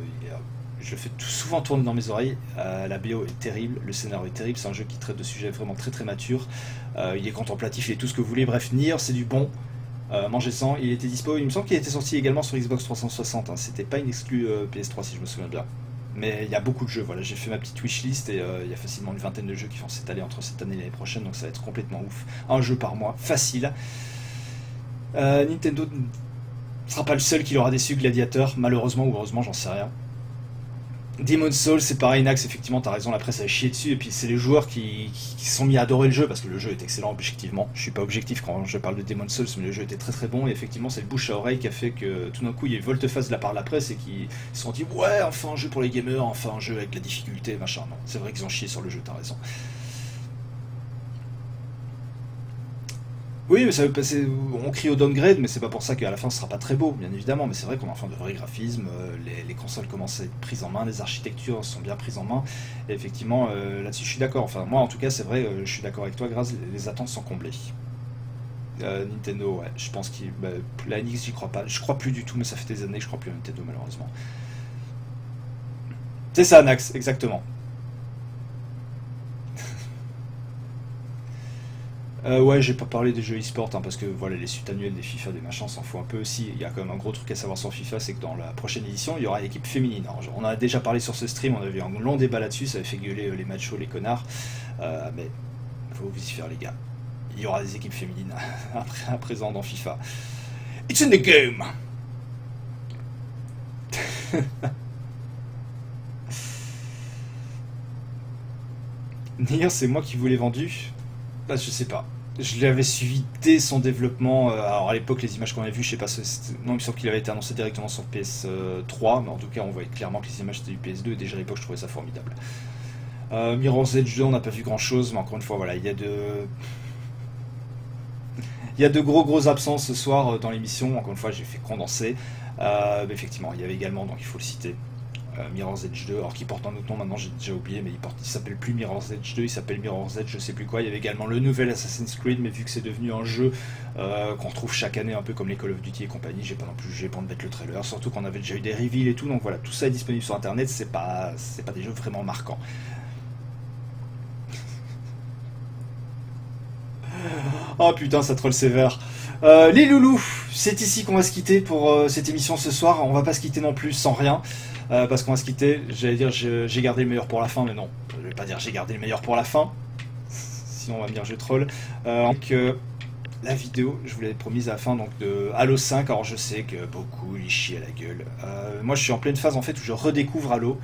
Je le fais souvent tourner dans mes oreilles. La BO est terrible. Le scénario est terrible. C'est un jeu qui traite de sujets vraiment très matures. Il est contemplatif. Il est tout ce que vous voulez. Bref, Nier, c'est du bon. Mangez-sans. Il était dispo. Il me semble qu'il était sorti également sur Xbox 360. Hein. C'était pas une exclue PS3 si je me souviens bien. Mais il y a beaucoup de jeux. Voilà, j'ai fait ma petite wishlist et il y a facilement une vingtaine de jeux qui vont s'étaler entre cette année et l'année prochaine. Donc ça va être complètement ouf. Un jeu par mois, facile. Nintendo ne sera pas le seul qui l'aura déçu, Gladiator, malheureusement ou heureusement, j'en sais rien. Demon's Souls, c'est pareil, Nax, effectivement, t'as raison, la presse a chié dessus, et puis c'est les joueurs qui se sont mis à adorer le jeu, parce que le jeu est excellent, objectivement. Je suis pas objectif quand je parle de Demon's Souls, mais le jeu était très très bon, et effectivement, c'est le bouche à oreille qui a fait que tout d'un coup, il y a eu volte-face de la part de la presse, et qui se sont dit, ouais, enfin un jeu pour les gamers, enfin un jeu avec la difficulté, machin. Non, c'est vrai qu'ils ont chié sur le jeu, t'as raison. Oui, mais ça veut passer. On crie au downgrade, mais c'est pas pour ça qu'à la fin ce sera pas très beau, bien évidemment. Mais c'est vrai qu'on a enfin de vrais graphismes, les consoles commencent à être prises en main, les architectures sont bien prises en main. Et effectivement, là-dessus je suis d'accord. Enfin, moi en tout cas, c'est vrai, je suis d'accord avec toi, Graz, les attentes sont comblées. Nintendo, ouais, je pense qu'il. Bah, la NX, j'y crois pas. Je crois plus du tout, mais ça fait des années que je crois plus à Nintendo, malheureusement. C'est ça, Nax, exactement. Ouais, j'ai pas parlé des jeux e-sport, hein, parce que voilà, les suites annuelles des FIFA, des machins, s'en fout un peu aussi. Il y a quand même un gros truc à savoir sur FIFA, c'est que dans la prochaine édition, il y aura une équipe féminine. Alors, on en a déjà parlé sur ce stream, on avait eu un long débat là-dessus, ça avait fait gueuler les machos, les connards. Mais faut vous y faire, les gars. Il y aura des équipes féminines à présent dans FIFA. It's in the game! D'ailleurs, c'est moi qui vous l'ai vendu. Bah, je sais pas. Je l'avais suivi dès son développement. Alors à l'époque, les images qu'on avait vues, je sais pas, non, il me semble qu'il avait été annoncé directement sur PS3, mais en tout cas, on voyait clairement que les images étaient du PS2, et déjà à l'époque, je trouvais ça formidable. Mirror's Edge 2, on n'a pas vu grand chose, mais encore une fois, voilà, il y a de gros absents ce soir dans l'émission. Encore une fois, j'ai fait condenser. Mais effectivement, il y avait également, donc il faut le citer, Mirror's Edge 2, alors qui porte un autre nom maintenant, j'ai déjà oublié, mais il s'appelle plus Mirror's Edge 2, il s'appelle Mirror's Edge je sais plus quoi. Il y avait également le nouvel Assassin's Creed, mais vu que c'est devenu un jeu qu'on retrouve chaque année, un peu comme les Call of Duty et compagnie, j'ai pas envie de mettre le trailer, surtout qu'on avait déjà eu des reveals et tout, donc voilà, tout ça est disponible sur internet, c'est pas des jeux vraiment marquants. Oh putain, ça troll sévère. Les loulous, c'est ici qu'on va se quitter pour cette émission ce soir. On va pas se quitter non plus sans rien, parce qu'on va se quitter. J'allais dire j'ai gardé le meilleur pour la fin, mais non, je vais pas dire j'ai gardé le meilleur pour la fin, sinon on va me dire je troll. Donc la vidéo, je vous l'avais promise à la fin donc de Halo 5. Alors je sais que beaucoup y chient à la gueule. Moi je suis en pleine phase en fait où je redécouvre Halo.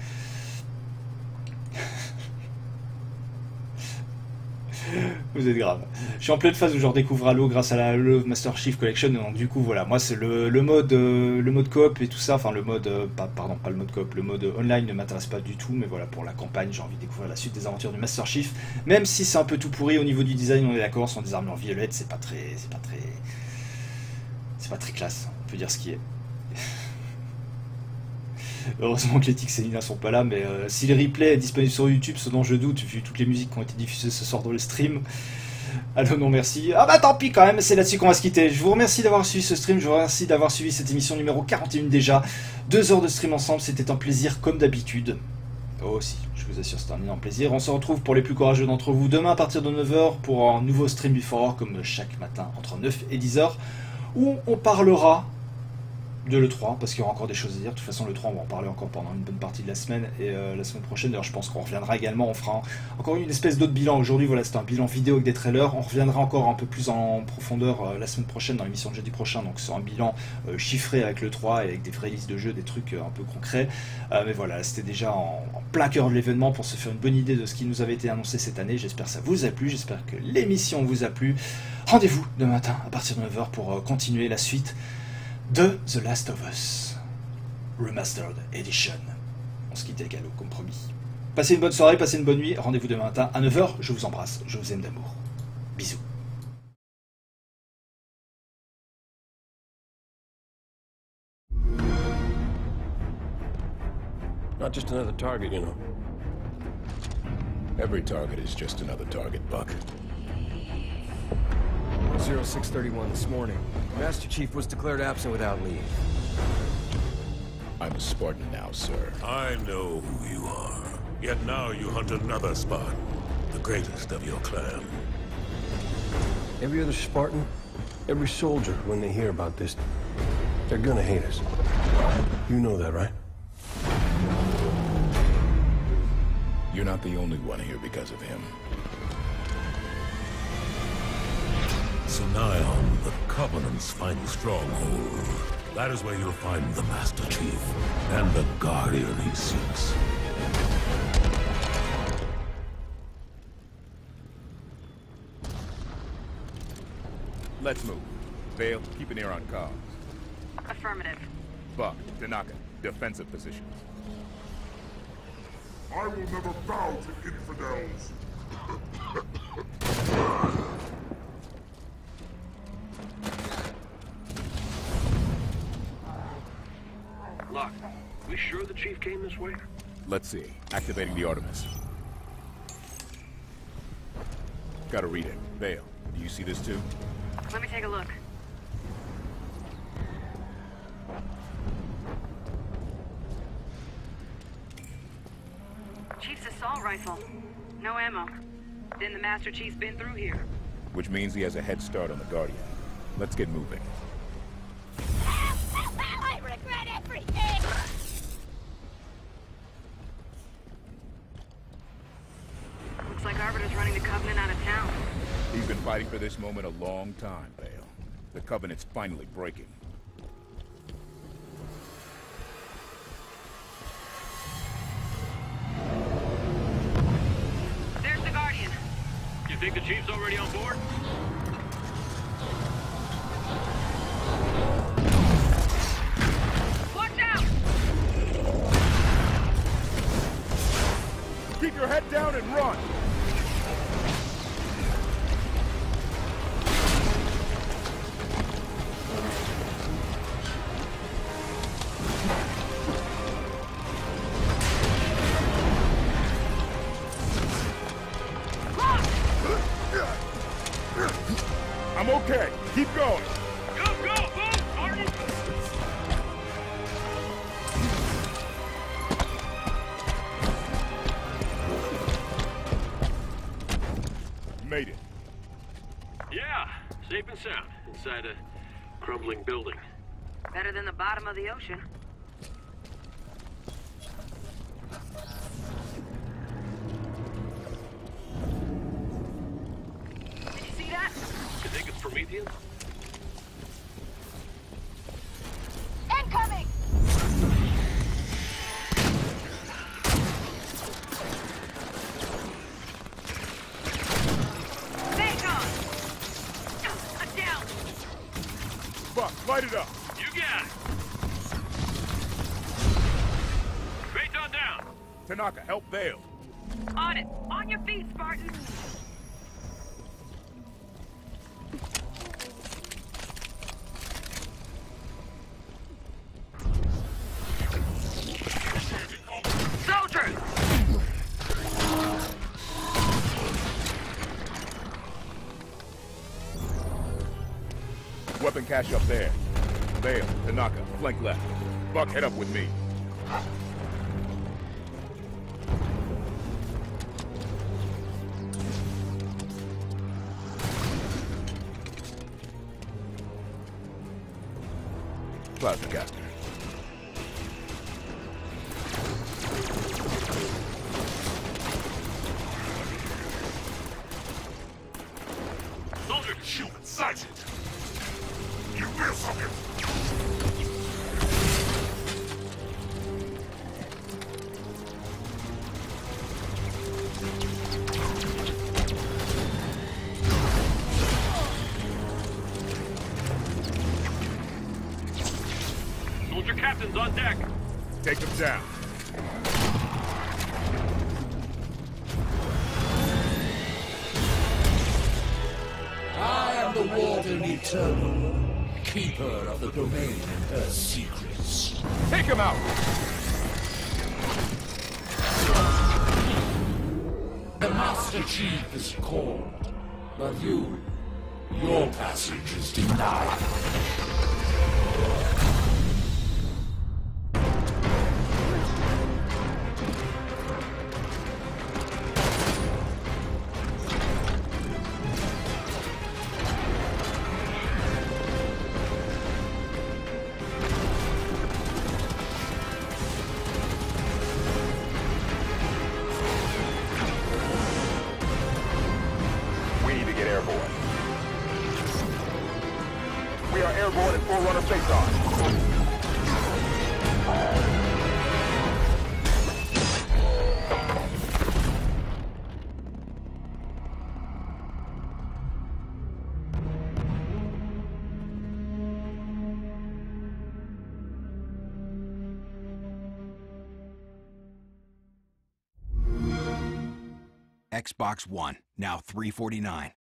Vous êtes grave. Je suis en pleine phase où je redécouvre Halo grâce à la Halo Master Chief Collection, donc du coup voilà, moi c'est le mode coop et tout ça, enfin le mode, pas le mode coop, le mode online ne m'intéresse pas du tout, mais voilà, pour la campagne j'ai envie de découvrir la suite des aventures du Master Chief, même si c'est un peu tout pourri au niveau du design, on est d'accord, sont des armures violettes, c'est pas très classe, on peut dire ce qui est. Heureusement que les Tix et Nina sont pas là, mais si le replay est disponible sur YouTube, ce dont je doute, vu toutes les musiques qui ont été diffusées ce soir dans le stream. Allô, non merci. Ah bah tant pis quand même, c'est là-dessus qu'on va se quitter. Je vous remercie d'avoir suivi ce stream, je vous remercie d'avoir suivi cette émission numéro 41 déjà. 2 heures de stream ensemble, c'était un plaisir comme d'habitude. Oh si, je vous assure, c'est un énorme plaisir. On se retrouve pour les plus courageux d'entre vous demain à partir de 9h pour un nouveau stream Before comme chaque matin entre 9 et 10h, où on parlera de l'E3, parce qu'il y aura encore des choses à dire. De toute façon, l'E3, on va en parler encore pendant une bonne partie de la semaine, et la semaine prochaine, d'ailleurs, je pense qu'on reviendra également, on fera encore une espèce d'autre bilan. Aujourd'hui, voilà, c'est un bilan vidéo avec des trailers, on reviendra encore un peu plus en profondeur la semaine prochaine, dans l'émission de jeudi prochain, donc c'est un bilan chiffré avec l'E3, et avec des vraies listes de jeux, des trucs un peu concrets, mais voilà, c'était déjà en plein cœur de l'événement, pour se faire une bonne idée de ce qui nous avait été annoncé cette année. J'espère que ça vous a plu, j'espère que l'émission vous a plu. Rendez-vous demain matin, à partir de 9h, pour continuer la suite de The Last of Us Remastered Edition. On se quitte avec Halo, comme promis. Passez une bonne soirée, passez une bonne nuit. Rendez-vous demain matin à 9h. Je vous embrasse, je vous aime d'amour. Bisous.
Not just another target, you know.
Every target is just another target, Buck.
0631 this morning. Master Chief was declared absent without leave.
I'm a Spartan now, sir.
I know who you are. Yet now you hunt another Spartan, the greatest of your clan.
Every other Spartan, every soldier, when they hear about this, they're gonna hate us. You know that, right?
You're not the only one here because of him.
Sanion, the Covenant's final stronghold. That is where you'll find the Master Chief and the Guardian he seeks.
Let's move. Vale, keep an ear on comms.
Affirmative.
Buck, Tanaka, defensive positions.
I will never bow to infidels.
Look, we sure the chief came this way?
Let's see. Activating the Artemis. Gotta read it. Vale, do you see this too?
Let me take a look. Chief's assault rifle. No ammo. Then the Master Chief's been through here.
Which means he has a head start on the Guardian. Let's get moving.
I regret everything!
Looks like Arbiter's running the Covenant out of town.
He's been fighting for this moment a long time, Vale. The Covenant's finally breaking.
There's the Guardian.
You think the chief's already on board?
Watch out!
Keep your head down and run! I'm okay. Keep going.
Go, go, move, Martin!
Made it.
Yeah, safe and sound inside a crumbling building.
Better than the bottom of the ocean. Did you see that?
You think it's Prometheus?
Incoming!
Down!
Buck, light it up.
You got it! Phaeton down!
Tanaka, help Vale.
On it! On your feet, Spartan! Soldiers!
Weapon cache up there. Vale, Tanaka, flank left. Buck, head up with me. Plasma caster.
Soldiers!
Shoot, Sergeant! You will something!
Soldier captain's on deck!
Take them down.
I am the Warden Eternal, keeper of the domain and her secrets.
Take him out!
The Master Chief is called, but your passage is denied.
We need to get airborne. We are airborne at Forerunner Phaeton.
Xbox One, now $349.